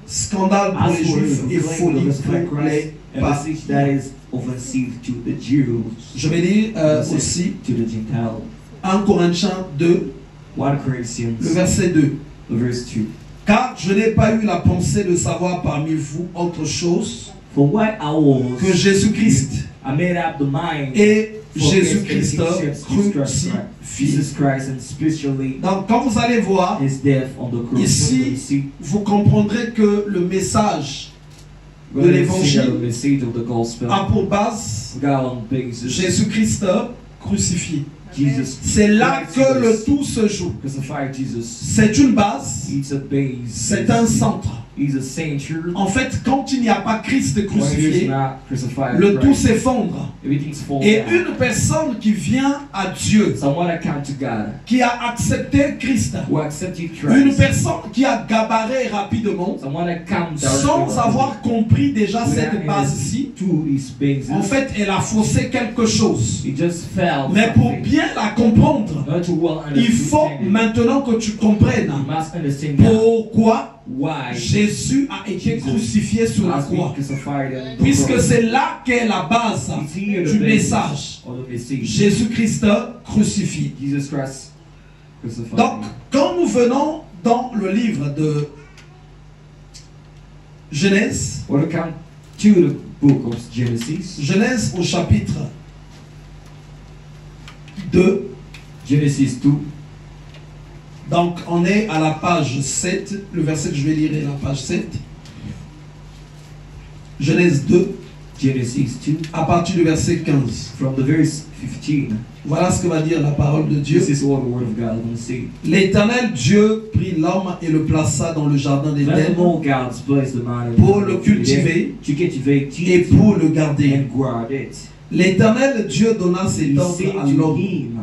Speaker 2: Scandale pour les Juifs et folie pour les païens. Je vais lire aussi 1 Corinthiens 2, le verset 2. Car je n'ai pas eu la pensée de savoir parmi vous autre chose que Jésus-Christ et Jésus-Christ crucifié. Donc quand vous allez voir ici, vous comprendrez que le message de l'évangile a pour base Jésus-Christ crucifié. C'est là que le tout se joue. C'est une base, c'est un centre. En fait, quand il n'y a pas Christ crucifié, le tout s'effondre. Et une personne qui vient à Dieu, qui a accepté Christ, une personne qui a gabaré rapidement, sans avoir compris déjà cette base-ci, en fait, elle a faussé quelque chose. Mais pour bien la comprendre, il faut maintenant que tu comprennes pourquoi Jésus a été crucifié sur la croix, puisque c'est là qu'est la base du message. Jésus-Christ crucifié. Donc, quand nous venons dans le livre de Genèse, Genèse au chapitre 2,
Speaker 3: Genesis 2.
Speaker 2: donc on est à la page 7, le verset que je vais lire est la page 7. Genèse 2,
Speaker 3: Genesis 2,
Speaker 2: à partir du verset 15.
Speaker 3: from the verse 15.
Speaker 2: Voilà ce que va dire la parole de Dieu.
Speaker 3: This is what the word of God will say.
Speaker 2: L'Éternel Dieu prit l'homme et le plaça dans le jardin d'Éden
Speaker 3: Furthermore, God placed the man in
Speaker 2: pour
Speaker 3: the
Speaker 2: le
Speaker 3: garden
Speaker 2: cultiver
Speaker 3: to cultivate
Speaker 2: et
Speaker 3: it
Speaker 2: pour le garder.
Speaker 3: and guard it.
Speaker 2: L'Éternel Dieu donna cet
Speaker 3: He
Speaker 2: ordre
Speaker 3: said
Speaker 2: à
Speaker 3: to
Speaker 2: l'homme:
Speaker 3: him,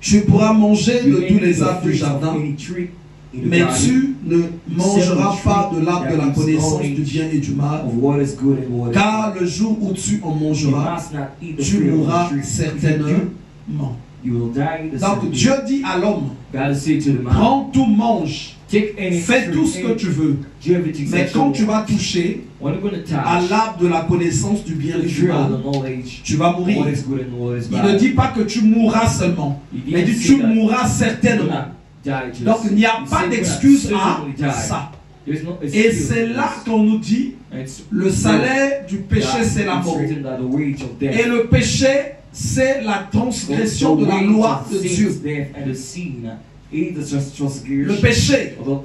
Speaker 2: tu pourras manger
Speaker 3: "You
Speaker 2: de
Speaker 3: may
Speaker 2: tous
Speaker 3: eat
Speaker 2: les
Speaker 3: the
Speaker 2: arbres du
Speaker 3: fruit of
Speaker 2: jardin,
Speaker 3: any tree in the
Speaker 2: mais
Speaker 3: garden,
Speaker 2: tu ne mangeras pas de l'arbre de la connaissance du bien et du mal,
Speaker 3: of what is good and what is
Speaker 2: car
Speaker 3: bad.
Speaker 2: le jour où tu en
Speaker 3: You
Speaker 2: mangeras,
Speaker 3: must not eat the
Speaker 2: tu
Speaker 3: fruit of
Speaker 2: mourras
Speaker 3: the tree. If you do,
Speaker 2: certainement.
Speaker 3: you will die the
Speaker 2: Donc
Speaker 3: same
Speaker 2: Dieu
Speaker 3: day."
Speaker 2: dit à l'homme:
Speaker 3: God said to the man,
Speaker 2: prends tout, mange,
Speaker 3: "Take any
Speaker 2: fais
Speaker 3: fruit,
Speaker 2: tout ce que
Speaker 3: any-
Speaker 2: tu veux,
Speaker 3: do everything
Speaker 2: mais
Speaker 3: that
Speaker 2: quand
Speaker 3: you
Speaker 2: tu
Speaker 3: want.
Speaker 2: vas toucher
Speaker 3: When you're going to
Speaker 2: à
Speaker 3: touch
Speaker 2: l'arbre de la connaissance du bien
Speaker 3: the
Speaker 2: et du
Speaker 3: tree of
Speaker 2: mal,
Speaker 3: the knowledge,
Speaker 2: tu vas mourir.
Speaker 3: what is good and what is
Speaker 2: Il
Speaker 3: bad,
Speaker 2: ne dit pas que tu mourras seulement,
Speaker 3: He
Speaker 2: mais
Speaker 3: didn't
Speaker 2: dit
Speaker 3: say
Speaker 2: tu
Speaker 3: that
Speaker 2: mourras
Speaker 3: you will
Speaker 2: certainement.
Speaker 3: not die just.
Speaker 2: Donc il n'y a
Speaker 3: He
Speaker 2: pas
Speaker 3: said
Speaker 2: d'excuse
Speaker 3: you will
Speaker 2: à
Speaker 3: certainly die.
Speaker 2: ça.
Speaker 3: There's no
Speaker 2: Et
Speaker 3: excuse
Speaker 2: c'est
Speaker 3: for
Speaker 2: là
Speaker 3: this.
Speaker 2: qu'on nous dit
Speaker 3: It's
Speaker 2: le salaire du péché
Speaker 3: that
Speaker 2: c'est la
Speaker 3: it's
Speaker 2: mort.
Speaker 3: written that the wage of death,
Speaker 2: Et le péché c'est la transgression de la
Speaker 3: wage
Speaker 2: loi
Speaker 3: of
Speaker 2: de
Speaker 3: sin
Speaker 2: Dieu.
Speaker 3: is death, and the sin is the transgression
Speaker 2: Le péché,
Speaker 3: of the law of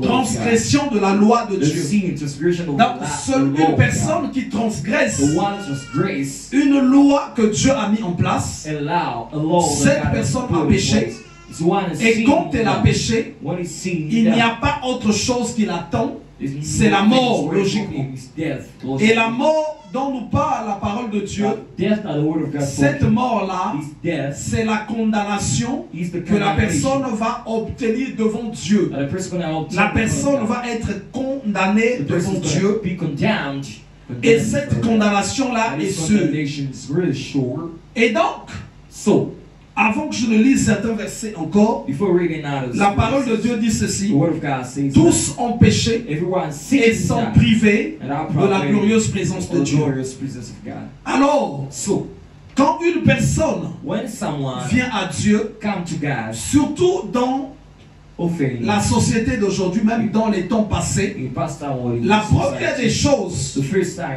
Speaker 3: God.
Speaker 2: transgression de la loi de
Speaker 3: The
Speaker 2: Dieu.
Speaker 3: sin, transgression of
Speaker 2: Donc
Speaker 3: the
Speaker 2: seule
Speaker 3: law of
Speaker 2: une personne
Speaker 3: God.
Speaker 2: qui transgresse
Speaker 3: The one transgress
Speaker 2: une loi que Dieu a mis en place,
Speaker 3: a law
Speaker 2: Cette
Speaker 3: that God has
Speaker 2: personne
Speaker 3: put
Speaker 2: a
Speaker 3: in
Speaker 2: péché.
Speaker 3: place. It's one has
Speaker 2: et
Speaker 3: sinned.
Speaker 2: quand elle a péché,
Speaker 3: When he's sinned,
Speaker 2: il n'y a pas autre chose qui l'attend, c'est la mort, logiquement. Et la mort dont nous parle la parole de Dieu, cette mort-là, c'est la condamnation que la personne va obtenir devant Dieu. La personne va être condamnée devant Dieu. Et cette condamnation-là est sûre. Et donc, avant que je ne lise certains versets encore, la parole de Dieu dit ceci: tous ont péché et sont privés de la glorieuse présence de Dieu. Alors, quand une personne vient à Dieu, surtout dans la société d'aujourd'hui, même dans les temps passés, la première des choses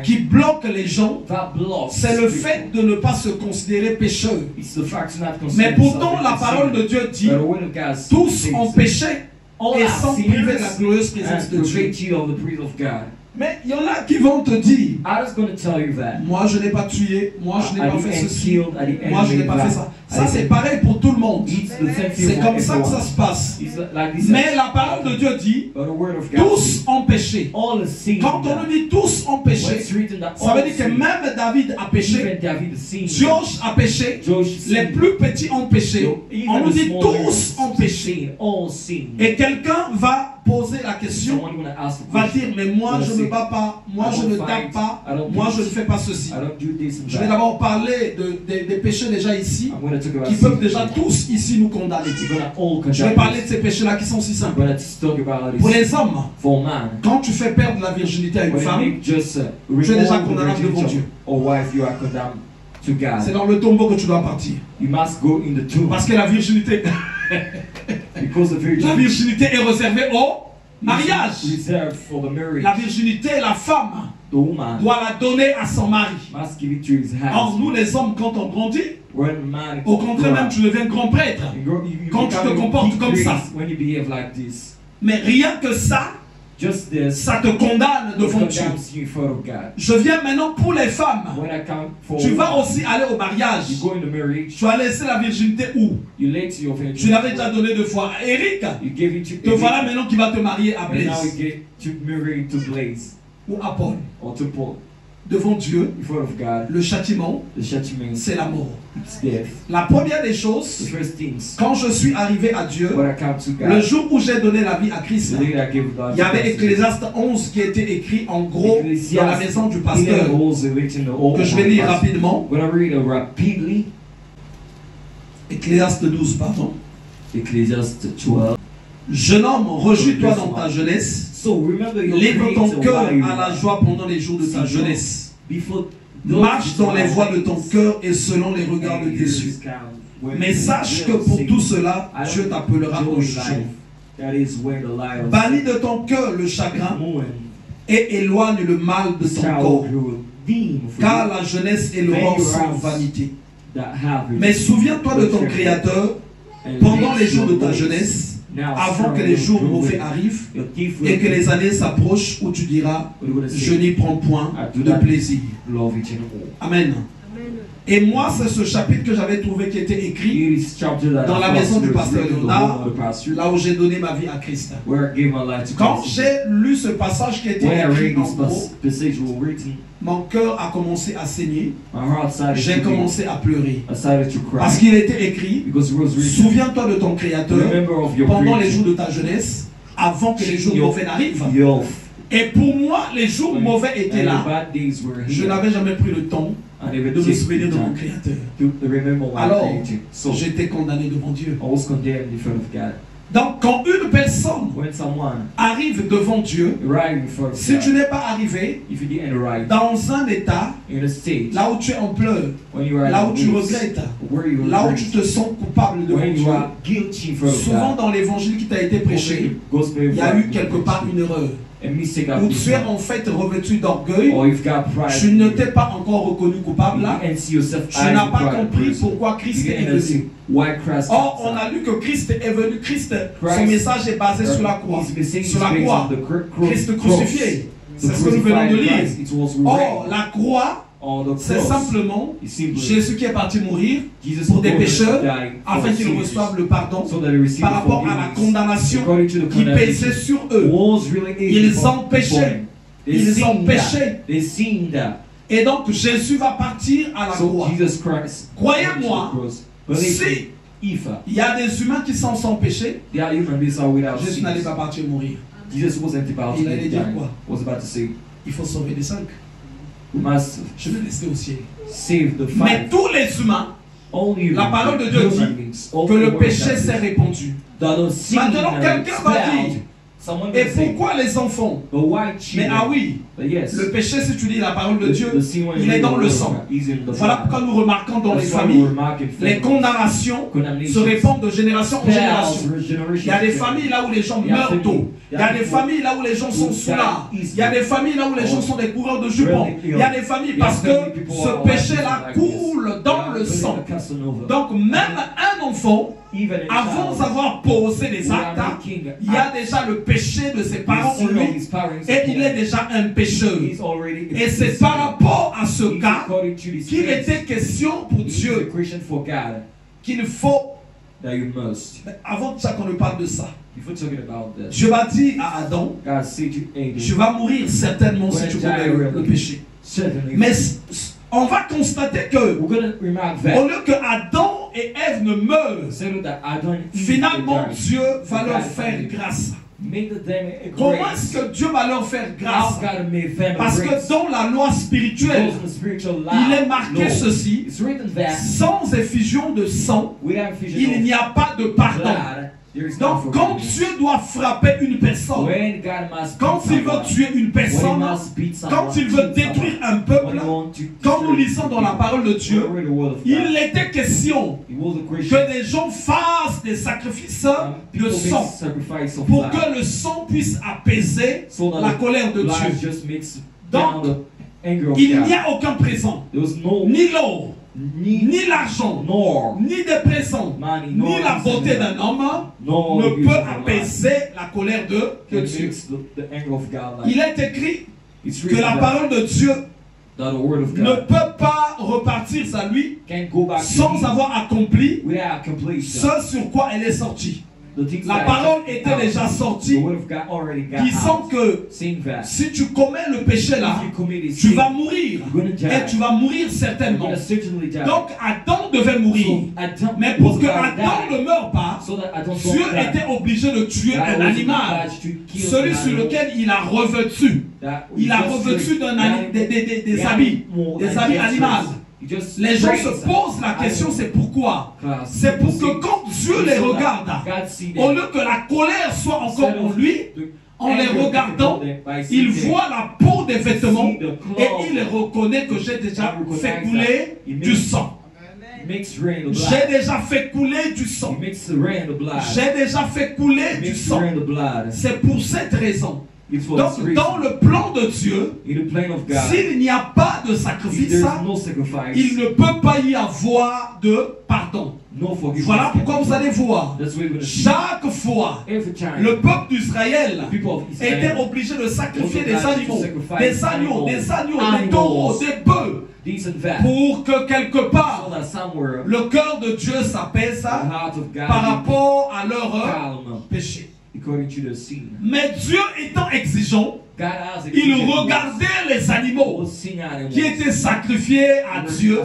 Speaker 2: qui bloque les gens, c'est le fait de ne pas se considérer pécheur. Mais pourtant, la parole de Dieu dit: tous ont péché
Speaker 3: all
Speaker 2: et
Speaker 3: our
Speaker 2: sont privés de la
Speaker 3: sins
Speaker 2: glorieuse présence
Speaker 3: and
Speaker 2: de Dieu.
Speaker 3: prevent you of the praise of God.
Speaker 2: Mais il y en a qui vont te dire,
Speaker 3: I was going to tell you that.
Speaker 2: moi je n'ai pas tué, moi je n'ai
Speaker 3: I
Speaker 2: pas fait
Speaker 3: didn't
Speaker 2: ceci,
Speaker 3: kill, I didn't
Speaker 2: moi je n'ai pas fait ça. Ça c'est pareil pour tout le monde.
Speaker 3: It's the same thing
Speaker 2: C'est
Speaker 3: for
Speaker 2: comme ça que
Speaker 3: everyone.
Speaker 2: ça se passe.
Speaker 3: It's like this.
Speaker 2: Mais la parole de Dieu dit,
Speaker 3: But the word of God
Speaker 2: tous ont péché.
Speaker 3: all the sin.
Speaker 2: Quand on nous dit tous ont
Speaker 3: When
Speaker 2: péché,
Speaker 3: it's written that
Speaker 2: ça
Speaker 3: all
Speaker 2: veut dire que
Speaker 3: sin,
Speaker 2: même David a péché,
Speaker 3: even David sinned.
Speaker 2: Josh a péché,
Speaker 3: Josh
Speaker 2: les
Speaker 3: sinned.
Speaker 2: plus petits ont péché.
Speaker 3: Even
Speaker 2: On nous
Speaker 3: the
Speaker 2: dit
Speaker 3: small
Speaker 2: tous ont
Speaker 3: ones
Speaker 2: péché.
Speaker 3: sin, all sin.
Speaker 2: Et quelqu'un va poser la question,
Speaker 3: Someone gonna ask the
Speaker 2: va
Speaker 3: question.
Speaker 2: dire, mais moi
Speaker 3: Gonna
Speaker 2: je
Speaker 3: say,
Speaker 2: ne bats pas, moi
Speaker 3: I
Speaker 2: je
Speaker 3: don't
Speaker 2: ne
Speaker 3: fight,
Speaker 2: tape pas,
Speaker 3: I don't
Speaker 2: moi
Speaker 3: beat,
Speaker 2: je ne fais pas ceci.
Speaker 3: I don't do this and
Speaker 2: Je vais
Speaker 3: that.
Speaker 2: d'abord parler des péchés déjà ici,
Speaker 3: I'm going to talk about
Speaker 2: qui peuvent
Speaker 3: sin.
Speaker 2: déjà tous ici nous condamner.
Speaker 3: We're gonna all
Speaker 2: Je vais
Speaker 3: condemn
Speaker 2: parler
Speaker 3: this.
Speaker 2: de ces péchés-là qui sont si
Speaker 3: I'm
Speaker 2: simples.
Speaker 3: gonna talk about
Speaker 2: Pour
Speaker 3: this
Speaker 2: les hommes,
Speaker 3: for man.
Speaker 2: quand tu fais perdre la virginité à une
Speaker 3: When you
Speaker 2: femme,
Speaker 3: make just
Speaker 2: tu es déjà
Speaker 3: remove the
Speaker 2: condamnable devant
Speaker 3: virginity
Speaker 2: Dieu.
Speaker 3: of a wife, you are condemned to
Speaker 2: C'est
Speaker 3: God.
Speaker 2: dans le tombeau que tu dois partir.
Speaker 3: You must go in the tomb
Speaker 2: Parce que la virginité,
Speaker 3: because the
Speaker 2: la
Speaker 3: virginity
Speaker 2: virginité est réservée au mariage.
Speaker 3: is reserved for the marriage.
Speaker 2: La virginité, la femme
Speaker 3: The woman
Speaker 2: doit la donner à son mari.
Speaker 3: must give it to his
Speaker 2: Or
Speaker 3: husband.
Speaker 2: nous les hommes, quand on grandit,
Speaker 3: When man
Speaker 2: au contraire même, tu deviens grand prêtre. Quand tu te
Speaker 3: become a
Speaker 2: comportes
Speaker 3: big
Speaker 2: comme ça.
Speaker 3: priest when you behave like this.
Speaker 2: Mais rien que ça,
Speaker 3: Just this
Speaker 2: ça te condamne devant Dieu.
Speaker 3: condemns you in front of God.
Speaker 2: Je viens maintenant pour les femmes.
Speaker 3: When I come for
Speaker 2: Tu vas
Speaker 3: woman,
Speaker 2: aussi aller au mariage.
Speaker 3: you go in the marriage,
Speaker 2: Tu as laissé la virginité où?
Speaker 3: you lay to your
Speaker 2: Tu
Speaker 3: virginity.
Speaker 2: l'avais déjà donné 2 fois à Eric.
Speaker 3: You gave it to
Speaker 2: Te voilà maintenant qui va te marier à
Speaker 3: and now you
Speaker 2: Blaise
Speaker 3: get to marry to Blaze
Speaker 2: ou à Paul.
Speaker 3: or to Paul.
Speaker 2: Devant Dieu,
Speaker 3: In front of God,
Speaker 2: le châtiment,
Speaker 3: the judgment
Speaker 2: c'est la mort.
Speaker 3: is death.
Speaker 2: La première des
Speaker 3: The
Speaker 2: choses,
Speaker 3: first things,
Speaker 2: quand je suis arrivé à Dieu,
Speaker 3: when I come to
Speaker 2: le
Speaker 3: God,
Speaker 2: jour où j'ai donné la vie à Christ,
Speaker 3: the day I gave God
Speaker 2: il y avait Ecclésiaste 11 qui était écrit en gros dans la maison du pasteur, que je vais lire rapidement.
Speaker 3: When I read it rapidly,
Speaker 2: Ecclésiaste 12, pardon.
Speaker 3: Ecclesiastes 12.
Speaker 2: Jeune homme, rejouis-toi dans ta jeunesse.
Speaker 3: So remember your
Speaker 2: Livre ton
Speaker 3: Creator
Speaker 2: cœur
Speaker 3: while you
Speaker 2: à la joie pendant les jours de ta jeunesse.
Speaker 3: before
Speaker 2: Marche dans les voies de ton cœur et selon les regards de tes yeux. Mais sache que pour tout cela, Dieu t'appellera au jugement. Bannis de ton cœur le chagrin et éloigne le mal de ton corps. Car la jeunesse et l'aurore sont vanité. Mais souviens-toi de ton Créateur pendant les jours de ta jeunesse, avant que les jours mauvais arrivent et que les années s'approchent où tu diras, je n'y prends point de plaisir. Amen. Et moi, c'est ce chapitre que j'avais trouvé qui était écrit dans la maison du pasteur Léonard, là où j'ai donné ma vie à Christ. Quand j'ai lu ce passage qui était écrit en gros, mon cœur a commencé à saigner, j'ai commencé à pleurer. Parce qu'il était écrit, souviens-toi de ton Créateur pendant les jours de ta jeunesse, avant que les jours mauvais n'arrivent. Et pour moi, les jours mauvais étaient là. Je n'avais jamais pris le temps de me souvenir de mon Créateur. Alors, j'étais condamné devant Dieu. Donc, quand une personne arrive devant Dieu, si tu n'es pas arrivé dans un état, là où tu es en pleurs, là où tu regrettes, là où tu te sens coupable devant Dieu, souvent dans l'évangile qui t'a été prêché, il y a eu quelque part une erreur. Où tu es en fait revêtu d'orgueil, tu ne t'es pas encore reconnu coupable là, tu n'as pas compris pourquoi Christ est venu. Or, on a lu que Christ est venu, son message est basé sur la croix, Christ crucifié. C'est ce que nous venons de lire. Or, la croix, c'est simplement Jésus qui est parti mourir pour des pécheurs afin qu'ils reçoivent le pardon par rapport à la condamnation qui pesait sur eux. Ils ont péché. Ils ont péché. Et donc Jésus va partir à la croix. Croyez-moi, si il y a des humains qui sont sans péché, Jésus n'allait pas partir mourir. Il allait dire quoi? Il faut sauver les 5. Je vais rester au ciel. Mais tous les humains, la parole de Dieu dit que le péché s'est répandu. Maintenant, quelqu'un va dire, et pourquoi les enfants? Mais ah oui,
Speaker 3: But yes,
Speaker 1: Le péché, si tu lis la parole de Dieu,
Speaker 3: the sin when
Speaker 1: il
Speaker 3: you
Speaker 1: est
Speaker 3: read
Speaker 1: dans
Speaker 3: the
Speaker 1: le
Speaker 3: word
Speaker 1: sang.
Speaker 3: of God, is in the
Speaker 1: Voilà
Speaker 3: blood.
Speaker 1: pourquoi nous remarquons dans les
Speaker 3: That's why
Speaker 1: familles,
Speaker 3: we remark in
Speaker 1: les
Speaker 3: families,
Speaker 1: condamnations se
Speaker 3: condemnations
Speaker 1: répandent de génération en génération.
Speaker 3: generation.
Speaker 1: Il y a des familles là où les gens meurent tôt. Il y a des familles là où les gens sont soulards. Il y a des familles là où les gens sont des coureurs de jupons. Il y a des familles parce que ce péché-là coule dans le sang. Donc même un enfant, avant d'avoir posé des actes, il y a déjà le péché de ses parents en lui et il est déjà un pécheur. Et c'est par rapport à ce cas qu'il était question pour Dieu qu'il faut, avant ça qu'on ne parle de ça, Dieu va dire à Adam, tu vas mourir certainement si tu commets le péché. Mais on va constater que au lieu que Adam et Ève ne meurent, finalement Dieu va leur faire grâce. Comment est-ce que Dieu va leur faire grâce? Parce que dans la loi spirituelle, il est marqué ceci: sans effusion de sang, il n'y a pas de pardon. Donc quand Dieu doit frapper une personne, quand il veut tuer une personne, quand il veut détruire un peuple, quand nous lisons dans la parole de Dieu, il était question que les gens fassent des sacrifices de sang pour que le sang puisse apaiser la colère de Dieu. Donc il n'y a aucun présent, ni l'or, ni l'argent, ni des présents, ni la beauté d'un homme ne peut apaiser la colère de Dieu. Il est écrit que la parole de Dieu ne peut pas repartir à lui sans avoir accompli ce sur quoi elle est sortie. La parole était déjà sortie, disant que si tu commets le péché là, tu vas mourir, et tu vas mourir certainement. Donc Adam devait mourir, mais pour que Adam ne meure pas, Dieu était obligé de tuer un animal, celui sur lequel il a revêtu. Il a revêtu des habits animaux. Les gens se posent la question, c'est pourquoi? C'est pour que quand Dieu les regarde, au lieu que la colère soit encore en lui, en les regardant, il voit la peau des vêtements et il reconnaît que j'ai déjà fait couler du sang. J'ai déjà fait couler du sang. J'ai déjà fait couler du sang. C'est pour cette raison. Donc, dans le plan de Dieu, s'il n'y a pas de sacrifice, il ne peut pas y avoir de pardon. Voilà pourquoi vous allez voir, chaque fois, le peuple d'Israël était obligé de sacrifier des animaux, des taureaux, des bœufs, pour que quelque part, le cœur de Dieu s'apaise par rapport à leur péché. Mais Dieu étant exigeant, il regardait les animaux qui étaient sacrifiés à Dieu.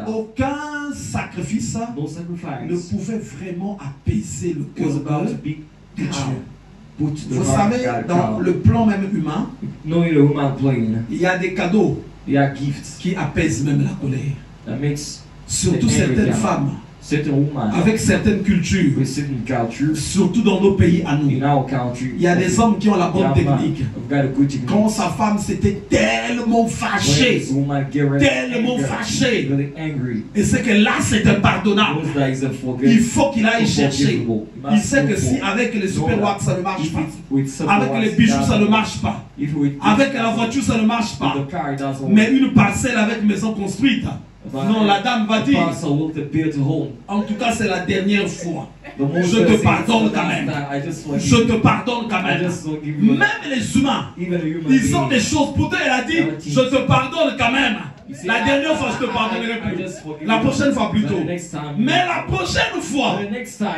Speaker 1: Aucun sacrifice ne pouvait vraiment apaiser le cœur de Dieu. Vous savez, dans le plan même humain, il y a des cadeaux qui apaisent même la colère. Surtout certaines femmes, avec certaines cultures, surtout dans nos pays à nous. Il y a des hommes qui ont la bonne technique. Quand sa femme s'était tellement fâchée, et c'est que là c'est impardonnable, il faut qu'il aille chercher. Il sait que si avec les super wax ça ne marche pas, avec les bijoux ça ne marche pas, avec la voiture ça ne marche pas, mais une parcelle avec maison construite, non, la dame va dire, en tout cas c'est la dernière fois, je te pardonne quand même. Je te pardonne quand même. Même les humains, ils ont des choses. Pourtant elle a dit, je te pardonne quand même. La dernière fois je te pardonnerai plus. La prochaine fois plutôt. Mais la prochaine fois,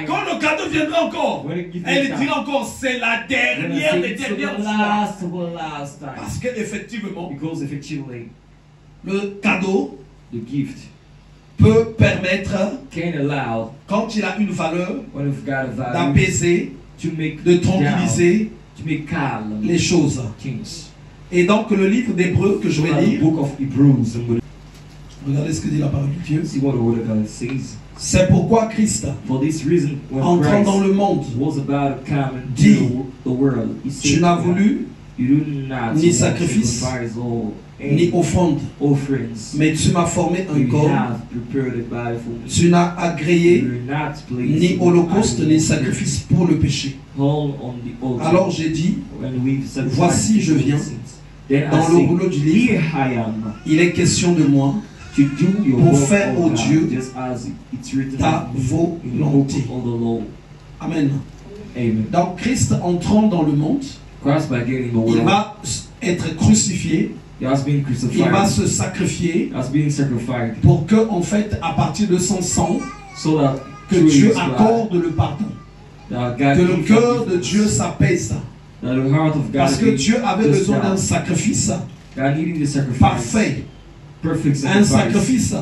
Speaker 1: quand le cadeau viendra encore, elle dira encore, c'est la dernière des dernières fois. Parce qu'effectivement, le cadeau peut permettre, quand il a une valeur, d'apaiser, de tranquilliser les choses. Et donc le livre d'Hébreux que je vais lire, regardez ce que dit la parole de Dieu. C'est pourquoi Christ, entrant dans le monde, dit, tu n'as voulu
Speaker 2: ni sacrifice, ni offrande. Mais tu m'as formé un corps. Tu n'as agréé ni holocauste, ni sacrifice pour le péché. Alors j'ai dit, voici je viens. Dans le rouleau du livre, il est question de moi pour faire, ô Dieu, ta volonté. Amen. Donc Christ entrant dans le monde, il va être crucifié, il va se sacrifier pour que, en fait, à partir de son sang, que Dieu accorde le pardon, que le cœur de Dieu s'apaise. Parce que Dieu avait besoin d'un sacrifice parfait, un sacrifice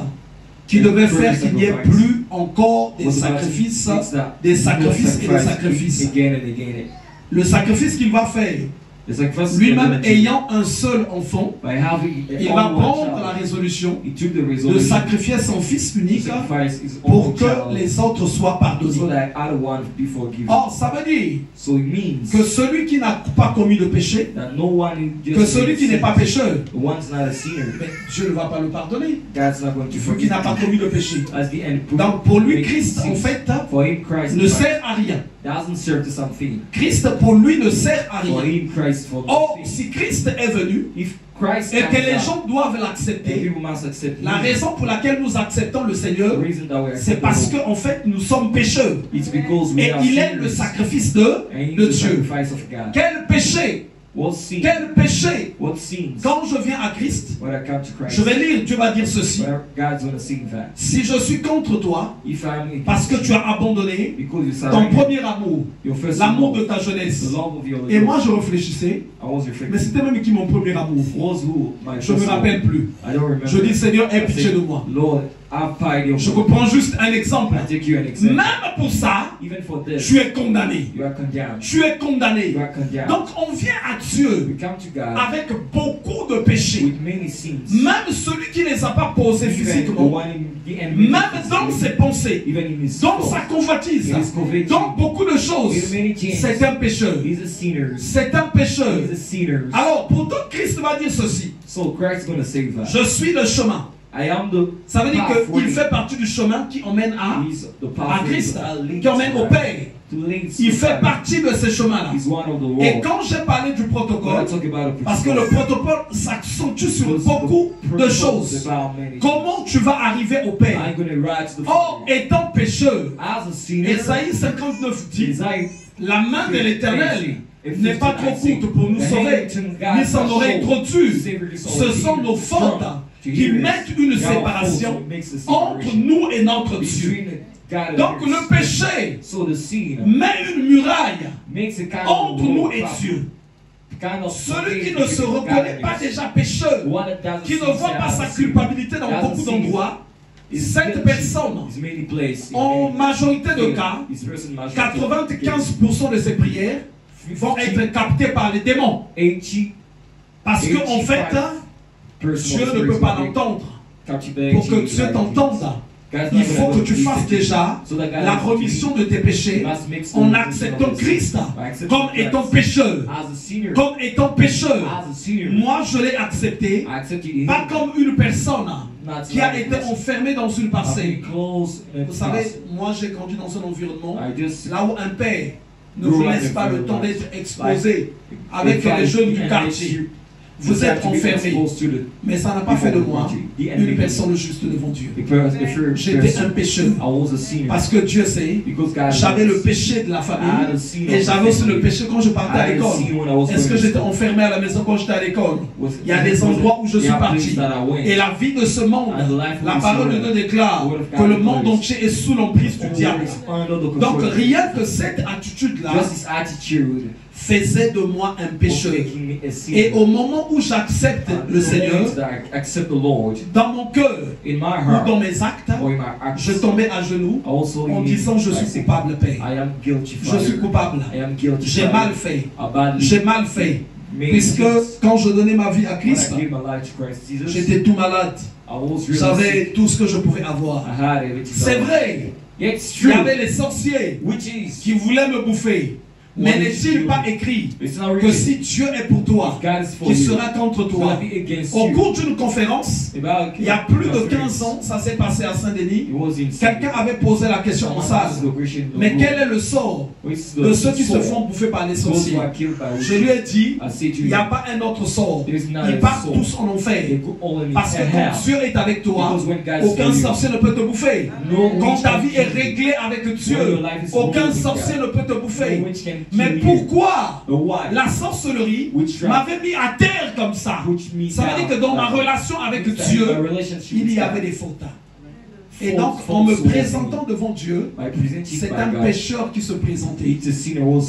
Speaker 2: qui devait faire qu'il n'y ait plus encore des sacrifices et des sacrifices. Le sacrifice qu'il va faire, lui-même ayant un seul enfant, il va prendre la résolution de sacrifier son fils unique pour que les autres soient pardonnés. Or, ça veut dire que celui qui n'a pas commis de péché, que celui qui n'est pas pécheur, mais Dieu ne va pas le pardonner. Il faut qu'il n'a pas commis de péché. Donc pour lui, Christ, en fait, ne sert à rien. Christ pour lui ne sert à rien. Or, si Christ est venu et que les gens doivent l'accepter, la raison pour laquelle nous acceptons le Seigneur, c'est parce qu'en fait nous sommes pécheurs. Et il est le sacrifice de Dieu. Quel péché! Quel péché! Quand je viens à Christ, je vais lire, Dieu va dire ceci. Si je suis contre toi, parce que tu as abandonné ton premier amour, l'amour de ta jeunesse, et moi je réfléchissais, mais c'était même qui mon premier amour? Je ne me rappelle plus. Je dis, Seigneur, aie pitié de moi. Je vous prends juste un exemple. Même pour ça, tu es condamné. Tu es condamné. Donc on vient à Dieu avec beaucoup de péchés. Même celui qui ne les a pas posés physiquement, même dans ses pensées, dans sa convoitise, dans beaucoup de choses, c'est un pécheur. C'est un pécheur. Alors pourtant Christ va dire ceci. Je suis le chemin. Ça veut dire qu'il fait partie du chemin qui emmène à Christ, qui emmène au Père. Il fait partie de ce chemin-là. Et quand j'ai parlé du protocole, parce que le protocole s'accentue sur beaucoup de choses. Comment tu vas arriver au Père? Or, étant pécheur, Ésaïe 59 dit, la main de l'Éternel n'est pas trop courte pour nous sauver, ni son oreille trop dure. Ce sont nos fautes qui mettent une séparation entre nous et notre Dieu. Donc le péché met une muraille entre nous et Dieu. Celui qui ne se reconnaît pas déjà pécheur, qui ne voit pas sa culpabilité dans beaucoup d'endroits, cette personne, en majorité de cas, 95% de ses prières vont être captées par les démons. Parce qu'en fait, Dieu ne peut pas l'entendre. Pour que Dieu t'entende, il faut que tu fasses déjà la remission de tes péchés en acceptant Christ comme étant pécheur. Comme étant pécheur. Moi, je l'ai accepté, pas comme une personne qui a été enfermée dans une parcelle. Vous savez, moi j'ai grandi dans un environnement là où un père ne vous laisse pas le temps d'être exposé avec les jeunes du quartier. Vous êtes enfermé, mais ça n'a pas fait de moi une personne juste devant Dieu. J'étais un pécheur, parce que Dieu sait, j'avais le péché de la famille, et j'avais aussi le péché quand je partais à l'école. Est-ce que j'étais enfermé à la maison quand j'étais à l'école? Il y a des endroits où je suis parti, et la vie de ce monde, la parole de Dieu déclare que le monde entier est sous l'emprise du diable. Donc rien que cette attitude-là faisait de moi un pécheur. Et au moment où j'accepte le Seigneur, dans mon cœur ou dans mes actes, je tombais à genoux en disant, je suis coupable, Père. Je suis coupable. J'ai mal fait. J'ai mal fait. Puisque quand je donnais ma vie à Christ, j'étais tout malade. J'avais tout ce que je pouvais avoir. C'est vrai. Il y avait les sorciers qui voulaient me bouffer.
Speaker 1: Mais n'est-il pas écrit que si Dieu est pour toi, qu'il sera contre toi? Au cours d'une conférence, il y a plus de 15 ans, ça s'est passé à Saint-Denis, quelqu'un avait posé la question en salle. Mais quel est le sort de ceux qui se font bouffer par les sorciers? Je lui ai dit, il n'y a pas un autre sort. Ils partent tous en enfer. Parce que quand Dieu est avec toi, aucun sorcier ne peut te bouffer. Quand ta vie est réglée avec Dieu, aucun sorcier ne peut te bouffer. Mais pourquoi la sorcellerie m'avait mis à terre comme ça? Ça veut dire que dans ma relation avec Dieu, il y avait des fautes. Et donc, en me présentant devant Dieu, c'est un pécheur qui se présentait.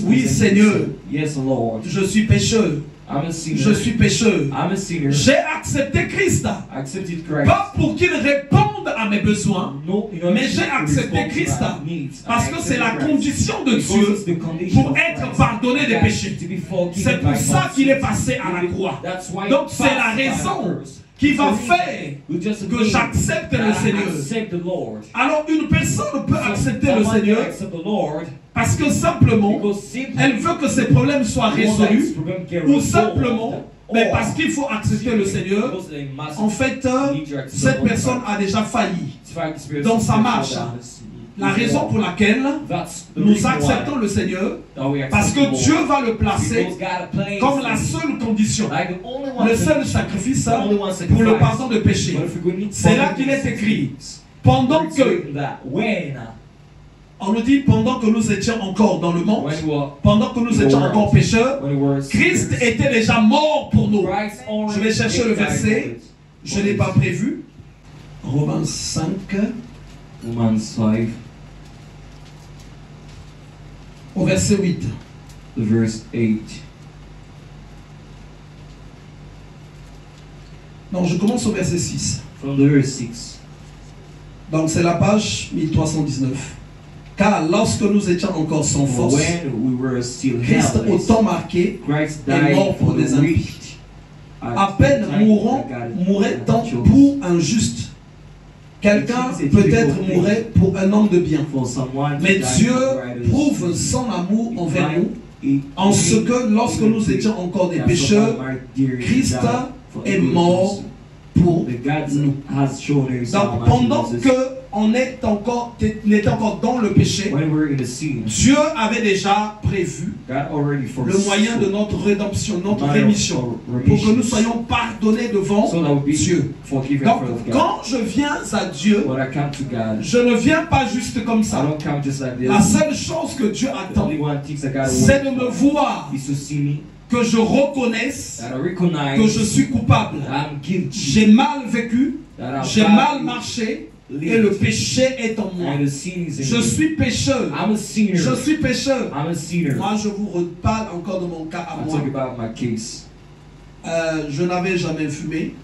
Speaker 1: Oui, Seigneur, je suis pécheur. Je suis pécheur. J'ai accepté Christ. Pas pour qu'il réponde à mes besoins, mais j'ai accepté Christ parce que c'est la condition de Dieu pour être pardonné des péchés. C'est pour ça qu'il est passé à la croix. Donc c'est la raison qui va faire que j'accepte le Seigneur. Alors une personne peut accepter le Seigneur parce que simplement elle veut que ses problèmes soient résolus, ou simplement mais parce qu'il faut accepter le Seigneur. En fait, cette personne a déjà failli dans sa marche. La raison pour laquelle nous acceptons le Seigneur, parce que Dieu va le placer comme la seule condition, le seul sacrifice pour le pardon de péché. C'est là qu'il est écrit, pendant que, on nous dit pendant que nous étions encore dans le monde, pendant que nous étions encore pécheurs, Christ était déjà mort pour nous. Je vais chercher le verset, je ne l'ai pas prévu. Romains 5.
Speaker 3: Romans 5.
Speaker 1: Au verset 8.
Speaker 3: The verse 8.
Speaker 1: Non, je commence au verset 6.
Speaker 3: From the verse 6.
Speaker 1: Donc c'est la page 1319. Car lorsque nous étions encore sans force, Christ au temps marqué est mort pour des impies. À peine mourrait-on pour un juste. Quelqu'un peut-être mourrait pour un homme de bien. Mais Dieu prouve son amour envers nous en ce que lorsque nous étions encore des pécheurs, Christ est mort pour nous. Donc pendant que on était encore dans le péché, Dieu avait déjà prévu le moyen de notre rédemption, notre rémission, pour que nous soyons pardonnés devant Dieu. Donc quand je viens à Dieu, je ne viens pas juste comme ça. La seule chose que Dieu attend, c'est de me voir, que je reconnaisse que je suis coupable. J'ai mal vécu, j'ai mal marché, et le péché est en moi. Je suis pécheur. Je suis pécheur. Moi, je vous reparle encore de mon cas à moi. Je n'avais jamais fumé.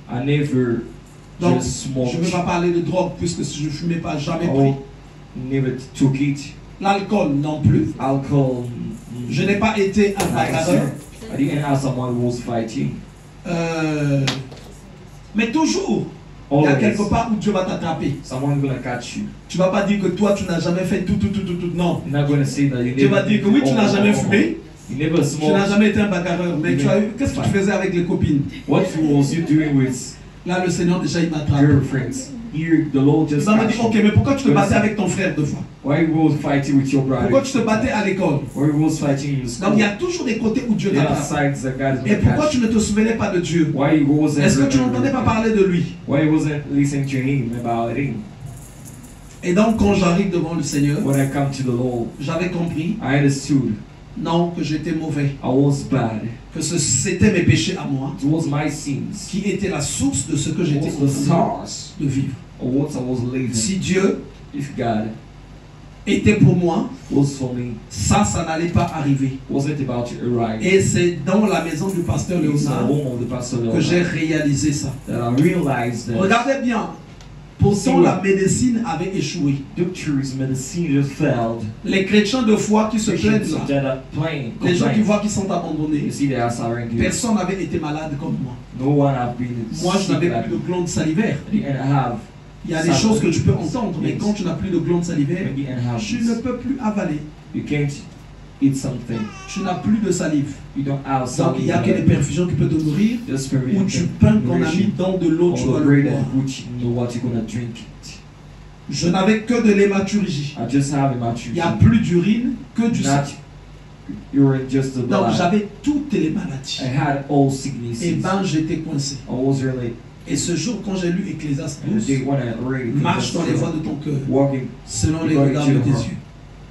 Speaker 1: Donc, je ne vais pas parler de drogue puisque je ne fumais pas, jamais pris. L'alcool non plus. Je n'ai pas été un bagarreur. Mais toujours, il y a quelque part où Dieu va t'attraper. Tu ne vas pas dire que toi tu n'as jamais fait tout. Non. Tu vas dire que oui, tu n'as jamais fumé. Tu n'as jamais été un bagarreur. Mais qu'est-ce que tu faisais avec les copines? Là, le Seigneur déjà il m'attrape. Il va me dire, ok, mais pourquoi tu te battais avec ton frère deux fois? Pourquoi tu te battais à l'école? Donc il y a toujours des côtés où Dieu t'attrape. Et pourquoi tu ne te souvenais pas de Dieu? Est-ce que tu n'entendais pas parler de lui? Et donc quand j'arrive devant le Seigneur, j'avais compris non, que j'étais mauvais, que c'était mes péchés à moi qui étaient la source de ce que j'étais en train de vivre. Si Dieu était pour moi, ça n'allait pas arriver. Et c'est dans la maison du pasteur Léonard que j'ai réalisé ça. Regardez bien. Pourtant, la médecine avait échoué. Les chrétiens de foi qui se plaignent là, les gens qui voient qu'ils sont abandonnés, personne n'avait été malade comme moi. Moi, je n'avais plus de glandes salivaires. Il y a des choses que tu peux entendre, mais quand tu n'as plus de glandes salivaires, tu ne peux plus avaler.
Speaker 3: eat something,
Speaker 2: tu n'as plus de salive.
Speaker 3: you don't have
Speaker 2: Donc
Speaker 3: something.
Speaker 2: il n'y a que les perfusions qui peuvent te nourrir,
Speaker 3: Just
Speaker 2: ou du pain qu'on a mis dans de l'eau, tu vas le boire.
Speaker 3: which you know what you're gonna drink it.
Speaker 2: Je n'avais que de l'hématurgie.
Speaker 3: I just have
Speaker 2: Il n'y a plus d'urine que du sang.
Speaker 3: not urine, just the
Speaker 2: Donc
Speaker 3: blood.
Speaker 2: j'avais toutes les maladies.
Speaker 3: I had all sicknesses.
Speaker 2: Et ben j'étais coincé.
Speaker 3: I was really.
Speaker 2: Et ce jour, quand j'ai lu Ecclésiaste
Speaker 3: And the
Speaker 2: 12,
Speaker 3: day when I read,
Speaker 2: marche dans les voies de ton cœur,
Speaker 3: walking,
Speaker 2: selon les regards de tes yeux.